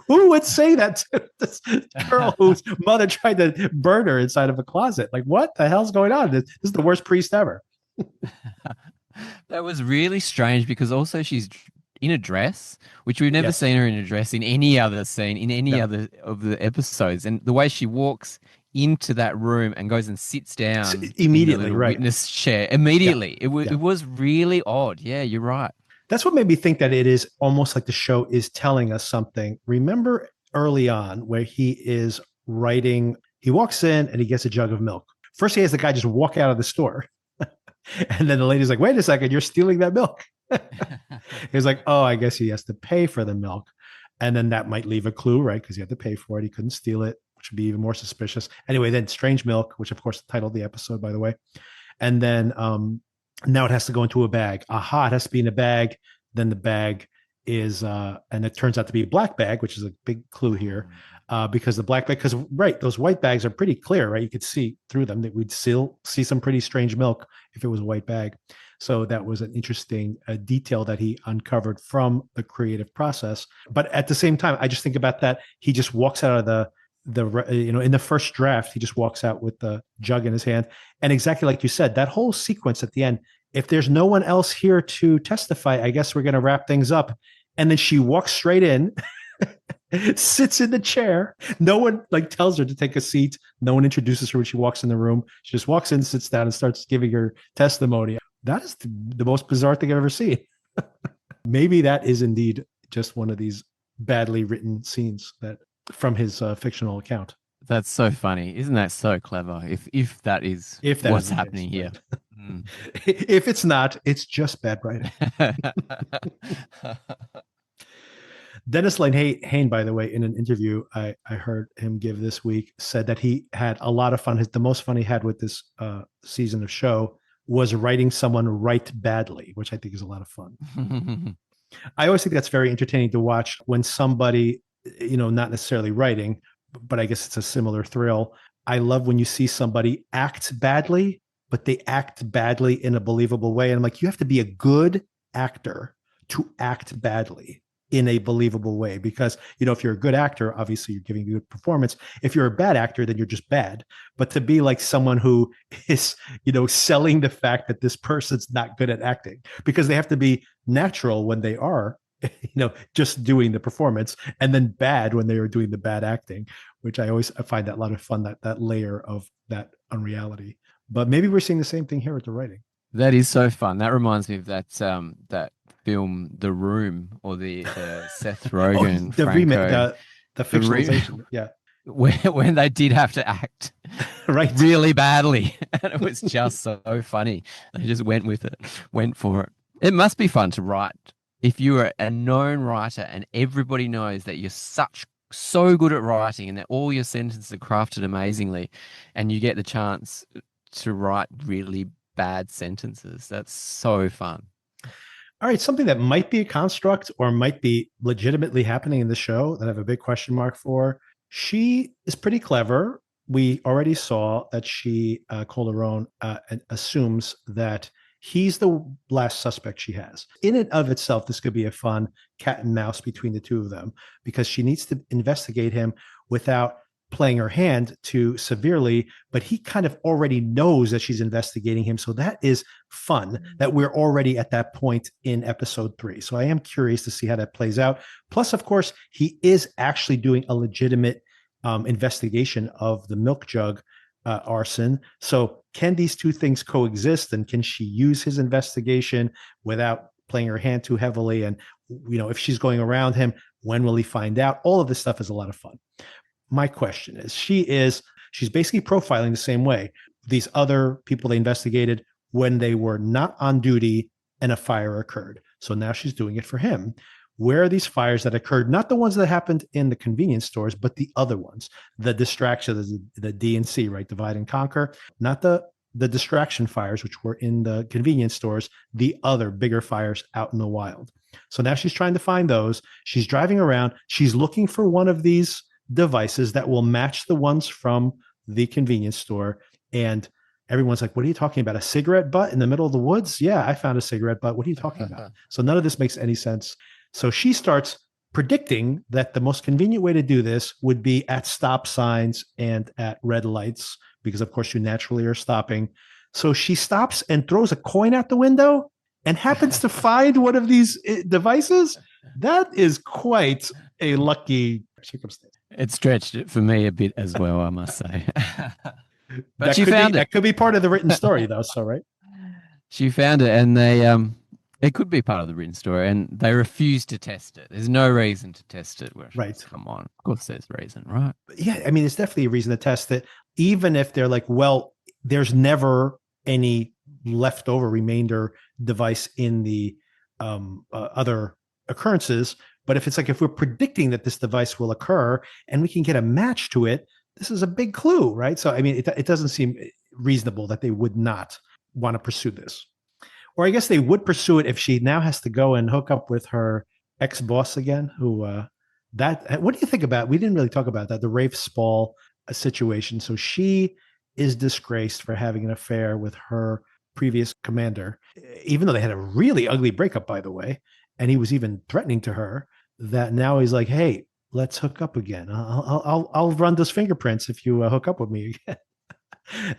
Speaker 1: Who would say that to this girl whose mother tried to burn her inside of a closet? Like, what the hell's going on? This is the worst priest ever.
Speaker 2: That was really strange because also she's in a dress, which we've never seen her in a dress in any other scene, in any other of the episodes. And the way she walks into that room and goes and sits down
Speaker 1: immediately,
Speaker 2: in the
Speaker 1: right?
Speaker 2: Witness chair immediately. It was really odd. Yeah, you're right.
Speaker 1: That's what made me think that it is almost like the show is telling us something. Remember early on where he is writing, he walks in and he gets a jug of milk. First, he has the guy just walk out of the store. And then the lady's like, wait a second, you're stealing that milk. He's like, oh, I guess he has to pay for the milk. And then that might leave a clue, right? Because he had to pay for it. He couldn't steal it, which would be even more suspicious. Anyway, then strange milk, which of course titled the episode, by the way. And then now it has to go into a bag. Aha, it has to be in a bag. Then the bag is, and it turns out to be a black bag, which is a big clue here. Because the black bag, because right, those white bags are pretty clear, right? You could see through them that we'd still see some pretty strange milk if it was a white bag. So that was an interesting detail that he uncovered from the creative process. But at the same time, I just think about that. He just walks out of in the first draft, he just walks out with the jug in his hand. And exactly like you said, that whole sequence at the end, if there's no one else here to testify, I guess we're going to wrap things up. And then she walks straight in. Sits in the chair. No one tells her to take a seat. No one introduces her when she walks in the room. She just walks in, sits down, and starts giving her testimony. That is the most bizarre thing I've ever seen. Maybe that is indeed just one of these badly written scenes that from his fictional account.
Speaker 2: That's so funny. Isn't that so clever? If that is what's happening here.
Speaker 1: If it's not, it's just bad writing. Dennis Lehane, by the way, in an interview I heard him give this week, said that he had a lot of fun. The most fun he had with this season of show was writing someone write badly, which I think is a lot of fun. I always think that's very entertaining to watch when somebody, not necessarily writing, but I guess it's a similar thrill. I love when you see somebody act badly, but they act badly in a believable way. And I'm like, you have to be a good actor to act badly. in a believable way. Because, if you're a good actor, obviously you're giving a good performance. If you're a bad actor, then you're just bad. But to be like someone who is, selling the fact that this person's not good at acting, because they have to be natural when they are, just doing the performance, and then bad when they are doing the bad acting, which I find that a lot of fun, that layer of that unreality. But maybe we're seeing the same thing here with the writing.
Speaker 2: That is so fun. That reminds me of that film, The Room, or the Seth Rogen,
Speaker 1: the remake,
Speaker 2: Franco,
Speaker 1: the fictionalization. Yeah.
Speaker 2: when they did have to act
Speaker 1: right
Speaker 2: really badly, and it was just so funny. They just went for it. It must be fun to write if you are a known writer and everybody knows that you're so good at writing and that all your sentences are crafted amazingly, and you get the chance to write really bad sentences. That's so fun.
Speaker 1: All right, something that might be a construct or might be legitimately happening in the show that I have a big question mark for. She is pretty clever. We already saw that she, Calderon, assumes that he's the last suspect she has. In and of itself, this could be a fun cat and mouse between the two of them, because she needs to investigate him without playing her hand too severely, but he kind of already knows that she's investigating him. So that is fun that we're already at that point in episode 3. So I am curious to see how that plays out. Plus, of course, he is actually doing a legitimate investigation of the milk jug arson. So can these two things coexist, and can she use his investigation without playing her hand too heavily? And, if she's going around him, when will he find out? All of this stuff is a lot of fun. My question is, she's basically profiling the same way these other people they investigated when they were not on duty and a fire occurred. So now she's doing it for him. Where are these fires that occurred? Not the ones that happened in the convenience stores, but the other ones, the distractions, the D&C, right? Divide and conquer, not the distraction fires, which were in the convenience stores, the other bigger fires out in the wild. So now she's trying to find those. She's driving around. She's looking for one of these devices that will match the ones from the convenience store. And everyone's like, what are you talking about? A cigarette butt in the middle of the woods? Yeah, I found a cigarette butt. What are you talking about? So none of this makes any sense. So she starts predicting that the most convenient way to do this would be at stop signs and at red lights, because of course you naturally are stopping. So she stops and throws a coin out the window and happens to find one of these devices. That is quite a lucky circumstance.
Speaker 2: It stretched it for me a bit as well, I must say. But
Speaker 1: she found it. That could be part of the written story, though. So, right?
Speaker 2: She found it, and it could be part of the written story, and they refused to test it. There's no reason to test it.
Speaker 1: Right?
Speaker 2: Come on, of course there's reason, right?
Speaker 1: Yeah, I mean, it's definitely a reason to test it, even if they're like, well, there's never any leftover remainder device in the other occurrences. But if we're predicting that this device will occur and we can get a match to it, this is a big clue, right? So, I mean, it doesn't seem reasonable that they would not want to pursue this. Or I guess they would pursue it if she now has to go and hook up with her ex-boss again, who what do you think about? We didn't really talk about that, the Rafe Spall situation. So she is disgraced for having an affair with her previous commander, even though they had a really ugly breakup, by the way. And he was even threatening to her that now he's like, hey, let's hook up again. I'll run those fingerprints if you hook up with me again.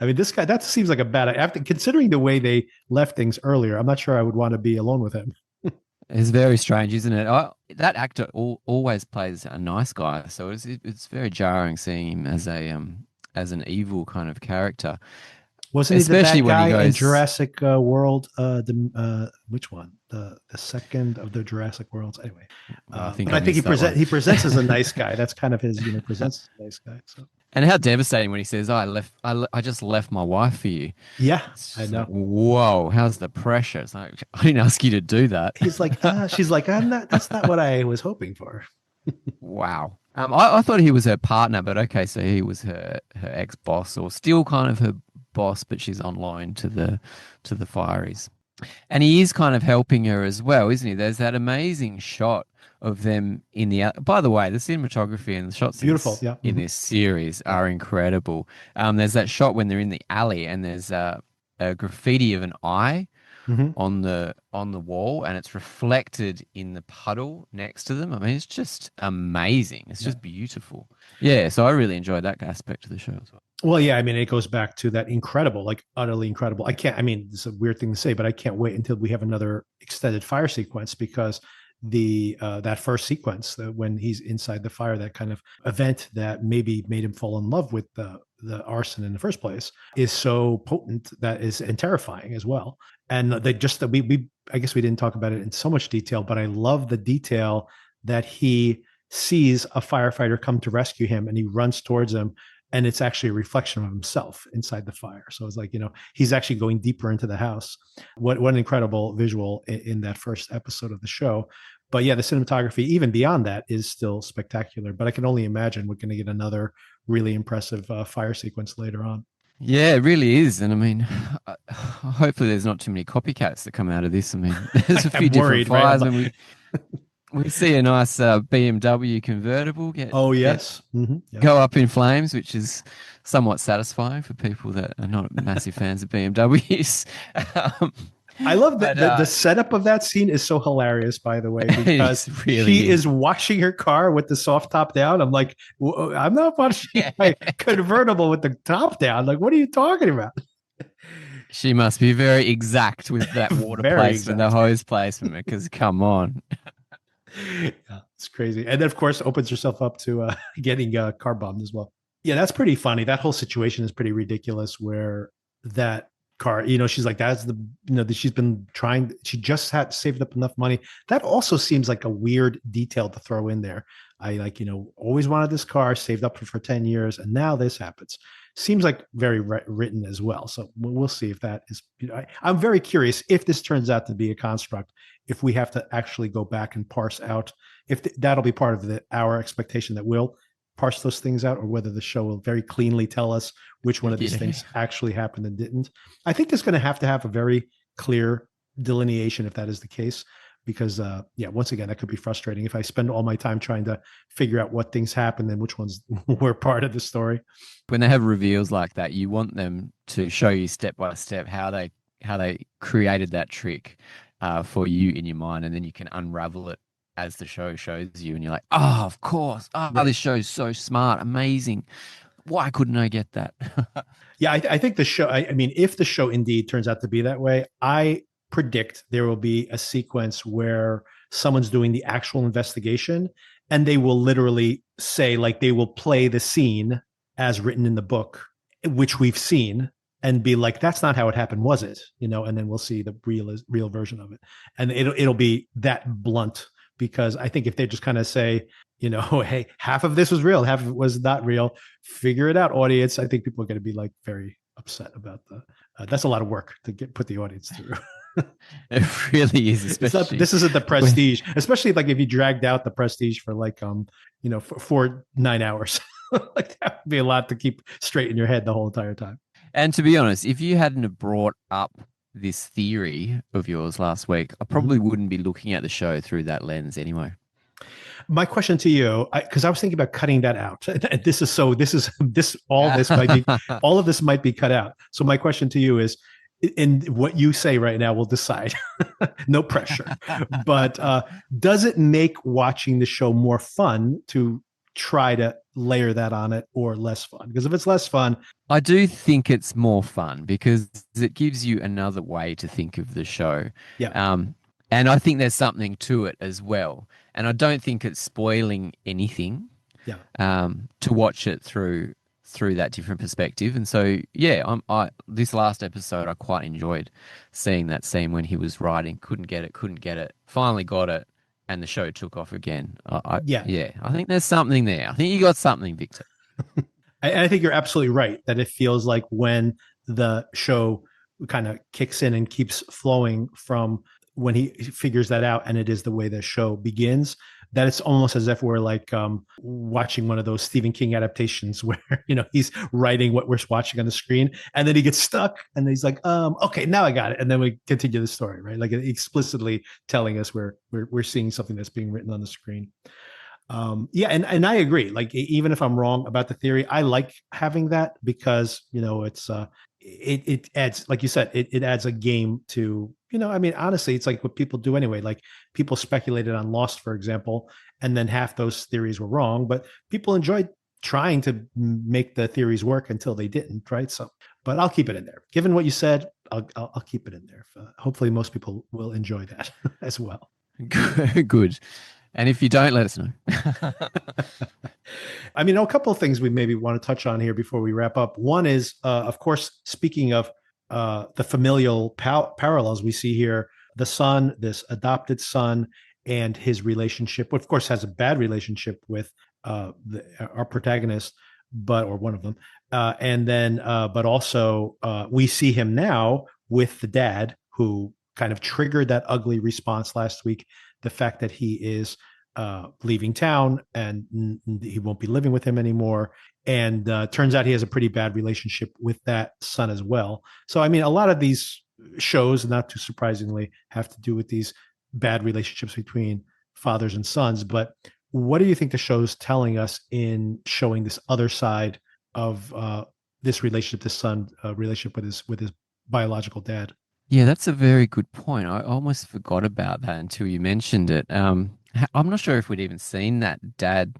Speaker 1: I mean, this guy, that seems like a bad, after considering the way they left things earlier, I'm not sure I would want to be alone with him.
Speaker 2: It's very strange, isn't it? That actor always plays a nice guy. So it's very jarring seeing him as an evil kind of character.
Speaker 1: Wasn't he the bad guy in Jurassic World? Which one? The second of the Jurassic Worlds. Anyway, I think he presents as a nice guy. That's kind of his, presents as a nice guy. So.
Speaker 2: And how devastating when he says, I just left my wife for you.
Speaker 1: Yeah, I know.
Speaker 2: Like, whoa, how's the pressure? It's like, I didn't ask you to do that.
Speaker 1: He's like, she's like, that's not what I was hoping for.
Speaker 2: Wow. I thought he was her partner, but okay, so he was her ex-boss, or still kind of her boss, but she's on loan to the Fireys. And he is kind of helping her as well, isn't he? There's that amazing shot of them in the. By the way, the cinematography and the shots
Speaker 1: beautiful,
Speaker 2: in this series are incredible. There's that shot when they're in the alley and there's a graffiti of an eye
Speaker 1: Mhm.
Speaker 2: on the wall, and it's reflected in the puddle next to them. I mean, it's just amazing. It's
Speaker 1: Yeah.
Speaker 2: just beautiful. Yeah, so I really enjoyed that aspect of the show as well.
Speaker 1: Well, yeah, I mean, it goes back to that incredible, like utterly incredible. I can't, I mean, it's a weird thing to say, but I can't wait until we have another extended fire sequence because the that first sequence when he's inside the fire, that kind of event that maybe made him fall in love with the arson in the first place is so potent that is and terrifying as well. And they just we I guess we didn't talk about it in so much detail, but I love the detail that he sees a firefighter come to rescue him and he runs towards him, and it's actually a reflection of himself inside the fire. So it's like, he's actually going deeper into the house. What an incredible visual in that first episode of the show. But yeah, the cinematography, even beyond that, is still spectacular. But I can only imagine we're going to get another really impressive fire sequence later on.
Speaker 2: Yeah, it really is. And I mean, hopefully there's not too many copycats that come out of this. I mean, there's a few
Speaker 1: I'm
Speaker 2: different
Speaker 1: worried, right?
Speaker 2: fires, and we see a nice BMW convertible
Speaker 1: Oh, yes. Yeah.
Speaker 2: go up in flames, which is somewhat satisfying for people that are not massive fans of BMWs.
Speaker 1: I love that the setup of that scene is so hilarious, by the way, because she is washing her car with the soft top down. I'm like, I'm not washing my convertible with the top down. Like, what are you talking about?
Speaker 2: She must be very exact with that water placement, the hose placement, because come on.
Speaker 1: Yeah, it's crazy. And then, of course, opens herself up to getting car bombed as well. Yeah, that's pretty funny. That whole situation is pretty ridiculous where that car, she's like, that's that she's been trying, she just had saved up enough money. That also seems like a weird detail to throw in there. I always wanted this car, saved up for 10 years, and now this happens. Seems like very written as well. So we'll see if that is, I'm very curious if this turns out to be a construct, if we have to actually go back and parse out, if that'll be part of our expectation that we'll parse those things out, or whether the show will very cleanly tell us which one of these things actually happened and didn't. I think it's going to have a very clear delineation if that is the case, because once again, that could be frustrating if I spend all my time trying to figure out what things happened and which ones were part of the story.
Speaker 2: When they have reveals like that, you want them to show you step by step how they created that trick for you in your mind, and then you can unravel it as the show shows you, and you're like, oh, of course. Oh, right. This show's so smart, amazing. Why couldn't I get that?
Speaker 1: Yeah, I think the show, I mean, if the show indeed turns out to be that way, I predict there will be a sequence where someone's doing the actual investigation, and they will literally say, like, they will play the scene as written in the book, which we've seen, and be like, that's not how it happened, was it? And then we'll see the real version of it. And it'll be that blunt, because I think if they just kind of say, hey, half of this was real, half of it was not real, figure it out, audience, I think people are going to be like very upset about that's a lot of work to put the audience through.
Speaker 2: It really is, especially
Speaker 1: this isn't the Prestige, especially like if you dragged out the Prestige for like for 9 hours. Like that would be a lot to keep straight in your head the whole entire time.
Speaker 2: And to be honest, if you hadn't have brought up this theory of yours last week, I probably wouldn't be looking at the show through that lens anyway.
Speaker 1: My question to you, because I was thinking about cutting that out. All of this might be cut out. So my question to you is, in what you say right now, we'll decide. No pressure. But does it make watching the show more fun to try to layer that on it, or less fun? Because if it's less fun,
Speaker 2: I do think it's more fun because it gives you another way to think of the show.
Speaker 1: Yeah.
Speaker 2: And I think there's something to it as well. And I don't think it's spoiling anything.
Speaker 1: Yeah.
Speaker 2: To watch it through that different perspective. And so, yeah, this last episode, I quite enjoyed seeing that scene when he was writing, couldn't get it, finally got it, and the show took off again. I think there's something there. I think you got something, Victor.
Speaker 1: I think you're absolutely right that it feels like when the show kind of kicks in and keeps flowing from when he figures that out, and it is the way the show begins, that it's almost as if we're like watching one of those Stephen King adaptations where, he's writing what we're watching on the screen, and then he gets stuck, and he's like, okay, now I got it. And then we continue the story, right? Like explicitly telling us we're seeing something that's being written on the screen. And I agree. Like, even if I'm wrong about the theory, I like having that because, it's it adds, like you said, it adds a game to, I mean, honestly, it's like what people do anyway. Like people speculated on Lost, for example, and then half those theories were wrong, but people enjoyed trying to make the theories work until they didn't, right? So, but I'll keep it in there. Given what you said, I'll keep it in there. Hopefully, most people will enjoy that as well.
Speaker 2: Good. And if you don't, let us know.
Speaker 1: I mean, a couple of things we maybe want to touch on here before we wrap up. One is, of course, speaking of the familial parallels we see here, the son, this adopted son, and his relationship, of course, has a bad relationship with our protagonist, or one of them. And then, but also, we see him now with the dad who kind of triggered that ugly response last week. The fact that he is leaving town and he won't be living with him anymore. And turns out he has a pretty bad relationship with that son as well. So, I mean, a lot of these shows, not too surprisingly, have to do with these bad relationships between fathers and sons. But what do you think the show's telling us in showing this other side of this relationship, this son relationship with his biological dad?
Speaker 2: Yeah, that's a very good point. I almost forgot about that until you mentioned it. I'm not sure if we'd even seen that dad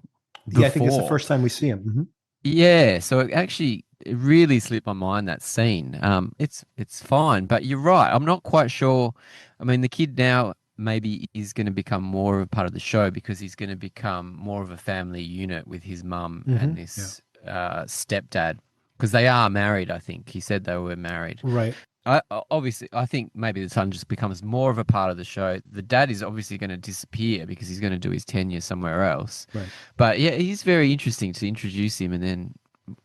Speaker 2: before.
Speaker 1: Yeah, I think it's the first time we see him. Mm-hmm.
Speaker 2: Yeah, so it really slipped my mind, that scene. It's fine, but you're right. I'm not quite sure. I mean, the kid now maybe is going to become more of a part of the show because he's going to become more of a family unit with his mum and this stepdad, because they are married. I think he said they were married.
Speaker 1: Right.
Speaker 2: Obviously, I think maybe the son just becomes more of a part of the show. The dad is obviously going to disappear because he's going to do his tenure somewhere else.
Speaker 1: Right.
Speaker 2: But yeah, he's very interesting to introduce him, and then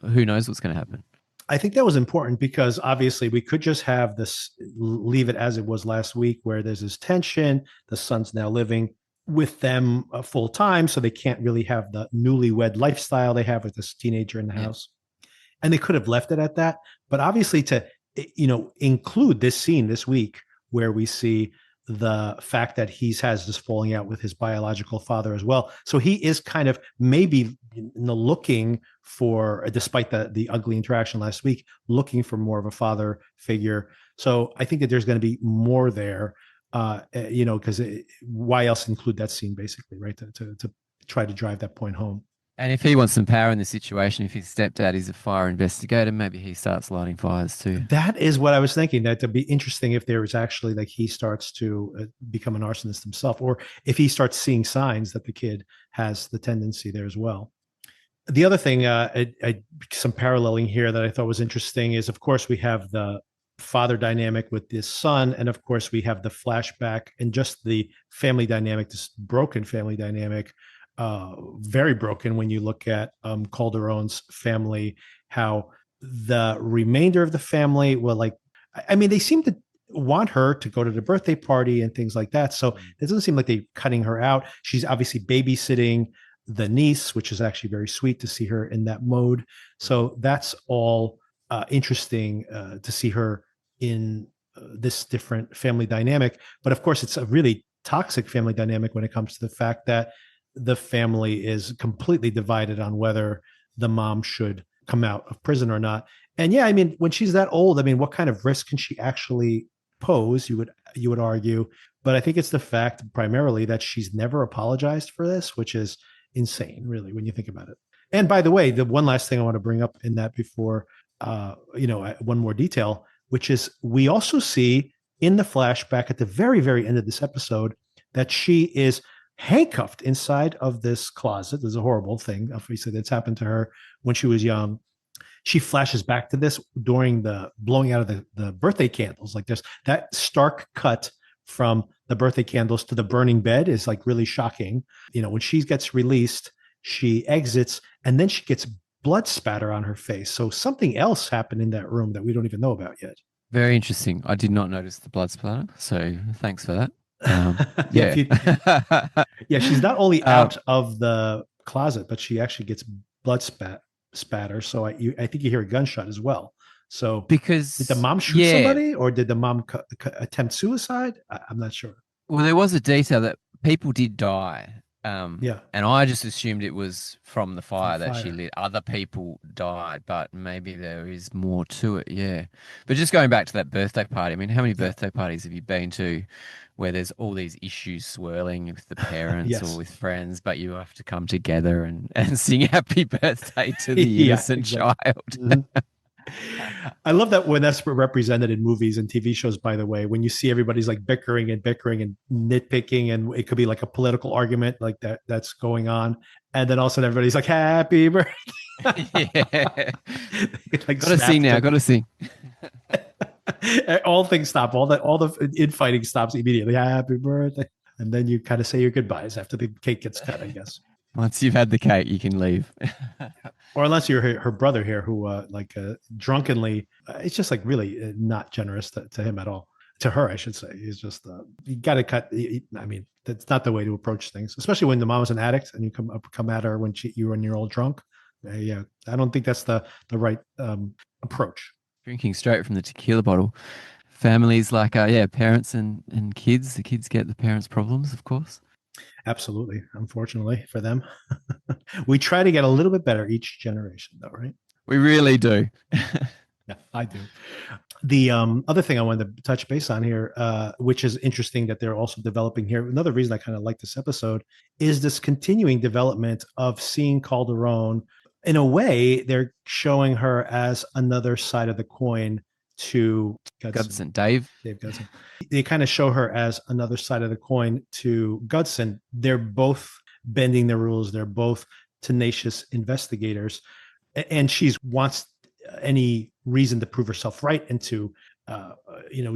Speaker 2: who knows what's going to happen.
Speaker 1: I think that was important because obviously we could just have this, leave it as it was last week, where there's this tension. The son's now living with them full time, so they can't really have the newlywed lifestyle they have with this teenager in the house. And they could have left it at that. But obviously to include this scene this week where we see the fact that he has this falling out with his biological father as well. So he is kind of maybe looking for, despite the ugly interaction last week, looking for more of a father figure. So I think that there's going to be more there, because why else include that scene basically, right? To try to drive that point home.
Speaker 2: And if he wants some power in the situation, if his stepdad is a fire investigator, maybe he starts lighting fires too.
Speaker 1: That is what I was thinking. That would be interesting if there was actually, like, he starts to become an arsonist himself, or if he starts seeing signs that the kid has the tendency there as well. The other thing, some paralleling here that I thought was interesting is, of course, we have the father dynamic with this son, and of course, we have the flashback and just the family dynamic, this broken family dynamic. Very broken when you look at Calderon's family, how the remainder of the family, they seem to want her to go to the birthday party and things like that. So it doesn't seem like they're cutting her out. She's obviously babysitting the niece, which is actually very sweet to see her in that mode. So that's all interesting to see her in this different family dynamic. But of course, it's a really toxic family dynamic when it comes to the fact that the family is completely divided on whether the mom should come out of prison or not. And yeah, I mean, when she's that old, I mean, what kind of risk can she actually pose? You would argue, but I think it's the fact primarily that she's never apologized for this, which is insane, really, when you think about it. And by the way, the one last thing I want to bring up in that before, one more detail, which is we also see in the flashback at the very, very end of this episode that she is handcuffed inside of this closet. There's a horrible thing, obviously, that's happened to her when she was young. She flashes back to this during the blowing out of the birthday candles. Like, there's that stark cut from the birthday candles to the burning bed is like really shocking. When she gets released, she exits and then she gets blood spatter on her face. So something else happened in that room that we don't even know about yet.
Speaker 2: Very interesting. I did not notice the blood splatter, so thanks for that.
Speaker 1: She's not only out of the closet, but she actually gets blood spatter. So I think you hear a gunshot as well. So
Speaker 2: because
Speaker 1: did the mom shoot somebody, or did the mom attempt suicide? I'm not sure.
Speaker 2: Well, there was a detail that people did die
Speaker 1: Yeah.
Speaker 2: And I just assumed it was from the
Speaker 1: From
Speaker 2: fire that she
Speaker 1: fire.
Speaker 2: lit. Other people died, but maybe there is more to it. Yeah. But just going back to that birthday party, I mean, how many
Speaker 1: Yeah.
Speaker 2: birthday parties have you been to where there's all these issues swirling with the parents or
Speaker 1: Yes.
Speaker 2: with friends, but you have to come together and sing happy birthday to the
Speaker 1: Yeah,
Speaker 2: innocent
Speaker 1: exactly.
Speaker 2: child?
Speaker 1: Mhm. I love that when that's represented in movies and TV shows, by the way, when you see everybody's like bickering and bickering and nitpicking, and it could be like a political argument like that's going on. And then all of a sudden everybody's like, happy birthday.
Speaker 2: Yeah.
Speaker 1: Like
Speaker 2: Gotta sing
Speaker 1: snap
Speaker 2: now,
Speaker 1: to
Speaker 2: gotta sing.
Speaker 1: all things stop. All the infighting stops immediately. Happy birthday. And then you kind of say your goodbyes after the cake gets cut, I guess.
Speaker 2: Once you've had the cake, you can leave.
Speaker 1: Or unless you're her brother here who drunkenly it's just like really not generous to him at all, to her I should say. He's just you got to cut. I mean, that's not the way to approach things, especially when the mom is an addict and you come at her when you're all drunk. Yeah, I don't think that's the right approach.
Speaker 2: Drinking straight from the tequila bottle. Families like parents and kids. The kids get the parents' problems, of course.
Speaker 1: Absolutely, unfortunately for them. We try to get a little bit better each generation though, right?
Speaker 2: We really do.
Speaker 1: Yeah, I do. The other thing I wanted to touch base on here, which is interesting that they're also developing here. Another reason I kind of like this episode is this continuing development of seeing Calderon. In a way, they're showing her as another side of the coin to
Speaker 2: Gudson, Dave
Speaker 1: Gudson. They kind of show her as another side of the coin to Gudson. They're both bending the rules. They're both tenacious investigators, and she wants any reason to prove herself right and to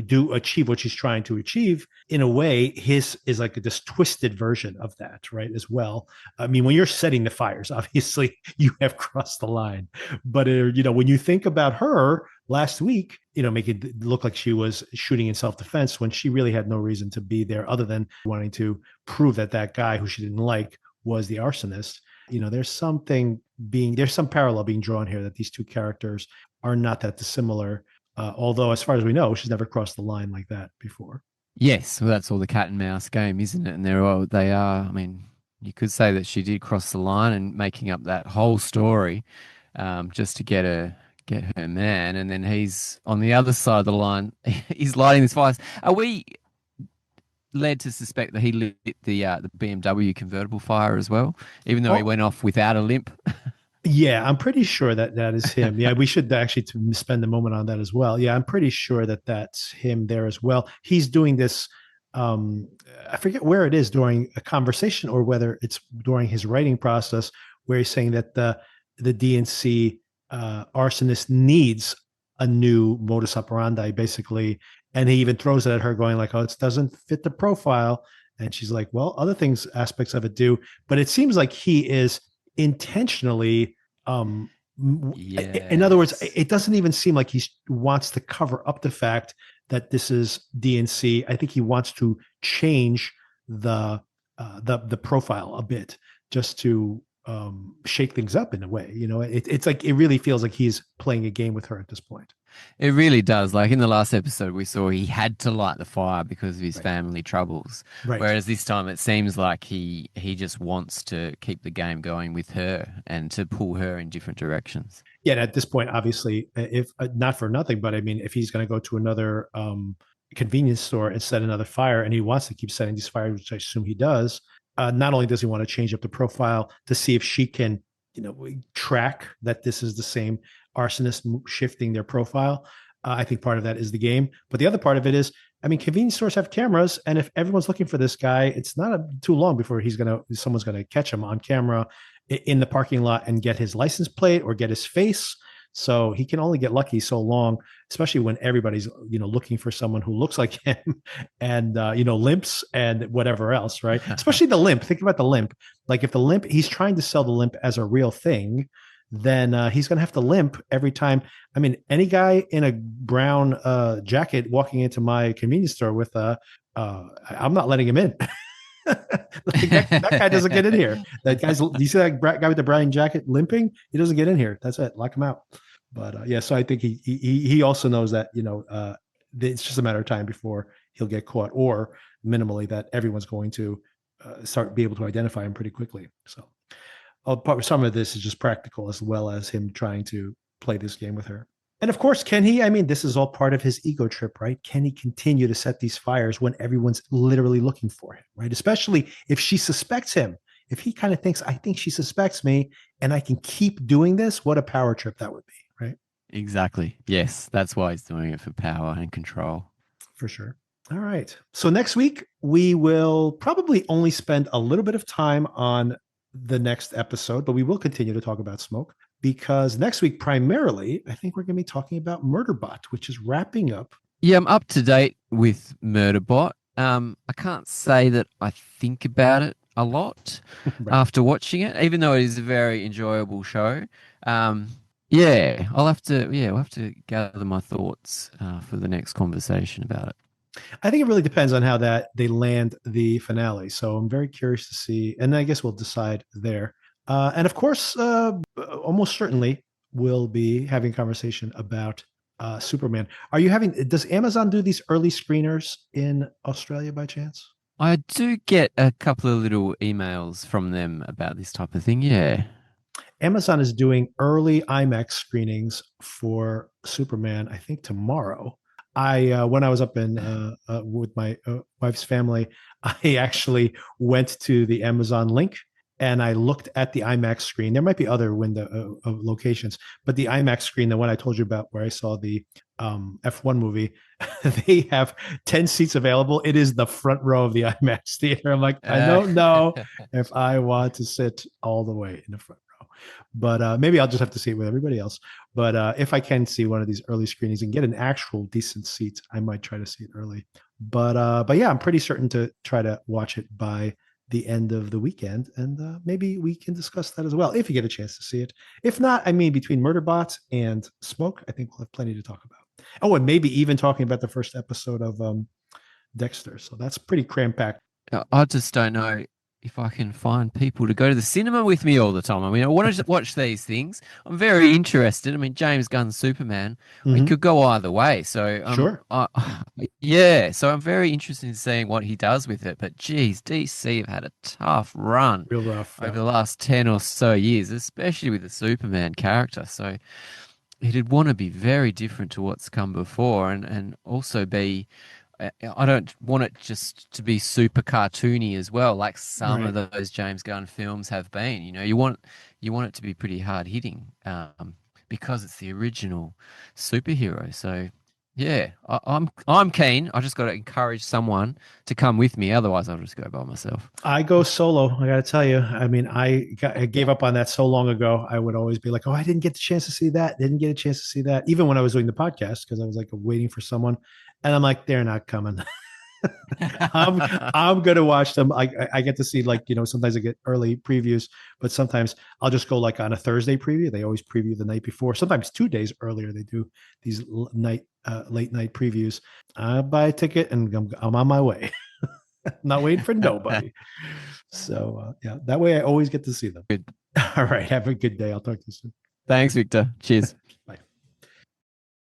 Speaker 1: do achieve what she's trying to achieve. In a way, his is like this twisted version of that, right? As well. I mean, when you're setting the fires, obviously you have crossed the line. But when you think about her last week, make it look like she was shooting in self-defense when she really had no reason to be there other than wanting to prove that guy who she didn't like was the arsonist. There's some parallel being drawn here, that these two characters are not that dissimilar. Although, as far as we know, she's never crossed the line like that before.
Speaker 2: Yes, well, that's all the cat and mouse game, isn't it? And they are. I mean, you could say that she did cross the line and making up that whole story, just to get her man, and then he's on the other side of the line. He's lighting this fire. Are we led to suspect that he lit the BMW convertible fire as well, even though he went off without a limp?
Speaker 1: Yeah, I'm pretty sure that is him. Yeah, we should actually spend a moment on that as well. Yeah, I'm pretty sure that that's him there as well. He's doing this. I forget where it is, during a conversation or whether it's during his writing process, where he's saying that the DNC arsonist needs a new modus operandi, basically. And he even throws it at her, going like, "Oh, it doesn't fit the profile." And she's like, "Well, other things, aspects of it do." But it seems like he is intentionally in other words, it doesn't even seem like he wants to cover up the fact that this is DNC. I think he wants to change the profile a bit, just to shake things up in a way. It's like, it really feels like he's playing a game with her at this point.
Speaker 2: It really does. Like in the last episode, we saw he had to light the fire because of his
Speaker 1: Right.
Speaker 2: family troubles.
Speaker 1: Right.
Speaker 2: Whereas this time, it seems like he just wants to keep the game going with her and to pull her in different directions.
Speaker 1: Yeah. And at this point, obviously, if not for nothing, but I mean, if he's going to go to another convenience store and set another fire, and he wants to keep setting these fires, which I assume he does, not only does he want to change up the profile to see if she can, track that this is the same arsonist shifting their profile. I think part of that is the game, but the other part of it is, I mean, convenience stores have cameras, and if everyone's looking for this guy, it's not too long before someone's gonna catch him on camera in the parking lot and get his license plate or get his face. So he can only get lucky so long, especially when everybody's looking for someone who looks like him and limps and whatever else, right? Especially the limp. Think about the limp. Like if the limp, he's trying to sell the limp as a real thing, then he's going to have to limp every time. I mean, any guy in a brown jacket walking into my convenience store with I'm not letting him in. Like that guy doesn't get in here. Do you see that guy with the brown jacket limping? He doesn't get in here. That's it. Lock him out. But yeah, so I think he also knows that it's just a matter of time before he'll get caught, or minimally that everyone's going to start be able to identify him pretty quickly. So some of this is just practical as well as him trying to play this game with her. And of course, can he? I mean, this is all part of his ego trip, right? Can he continue to set these fires when everyone's literally looking for him, right? Especially if she suspects him. If he kind of thinks, I think she suspects me and I can keep doing this, what a power trip that would be, right?
Speaker 2: Exactly. Yes, that's why he's doing it, for power and control.
Speaker 1: For sure. All right. So next week, we will probably only spend a little bit of time on the next episode, but we will continue to talk about Smoke, because next week, primarily, I think we're going to be talking about MurderBot, which is wrapping up.
Speaker 2: Yeah, I'm up to date with MurderBot. I can't say that I think about it a lot
Speaker 1: Right.
Speaker 2: after watching it, even though it is a very enjoyable show. Yeah, we'll have to gather my thoughts for the next conversation about it.
Speaker 1: I think it really depends on how they land the finale. So I'm very curious to see, and I guess we'll decide there. And of course, almost certainly we'll be having a conversation about Superman. Does Amazon do these early screeners in Australia by chance?
Speaker 2: I do get a couple of little emails from them about this type of thing. Yeah.
Speaker 1: Amazon is doing early IMAX screenings for Superman, I think tomorrow. When I was up in with my wife's family, I actually went to the Amazon link and I looked at the IMAX screen. There might be other window locations, but the IMAX screen, the one I told you about, where I saw the F1 movie, they have 10 seats available. It is the front row of the IMAX theater. I'm like, I don't know if I want to sit all the way in the front row, but maybe I'll just have to see it with everybody else. But if I can see one of these early screenings and get an actual decent seat, I might try to see it early. But yeah, I'm pretty certain to try to watch it by the end of the weekend, and maybe we can discuss that as well if you get a chance to see it. If not, I mean, between MurderBot and Smoke, I think we'll have plenty to talk about. Oh, and maybe even talking about the first episode of Dexter. So that's pretty cram packed.
Speaker 2: I just don't know if I can find people to go to the cinema with me all the time. I mean, I want to watch these things. I'm very interested. I mean, James Gunn's Superman, it could go either way. So,
Speaker 1: Sure.
Speaker 2: Yeah. So I'm very interested in seeing what he does with it. But geez, DC have had a tough run
Speaker 1: Real rough.
Speaker 2: over the last 10 or so years, especially with the Superman character. So it'd want to be very different to what's come before, and also be, I don't want it just to be super cartoony as well, like some of those James Gunn films have been. You know, you want it to be pretty hard hitting, because it's the original superhero. So yeah, I'm keen. I just got to encourage someone to come with me. Otherwise, I'll just go by myself.
Speaker 1: I go solo. I got to tell you. I mean, I gave up on that so long ago. I would always be like, "Oh, I didn't get the chance to see that. Didn't get a chance to see that." Even when I was doing the podcast, because I was like waiting for someone, and I'm like, "They're not coming." I'm gonna watch them. I get to see, like, sometimes I get early previews, but sometimes I'll just go like on a Thursday preview. They always preview the night before. Sometimes 2 days earlier they do these late night previews. I buy a ticket and I'm on my way. Not waiting for nobody. So yeah, that way I always get to see them.
Speaker 2: Good.
Speaker 1: All right, have a good day. I'll talk to you soon.
Speaker 2: Thanks, Victor. Cheers.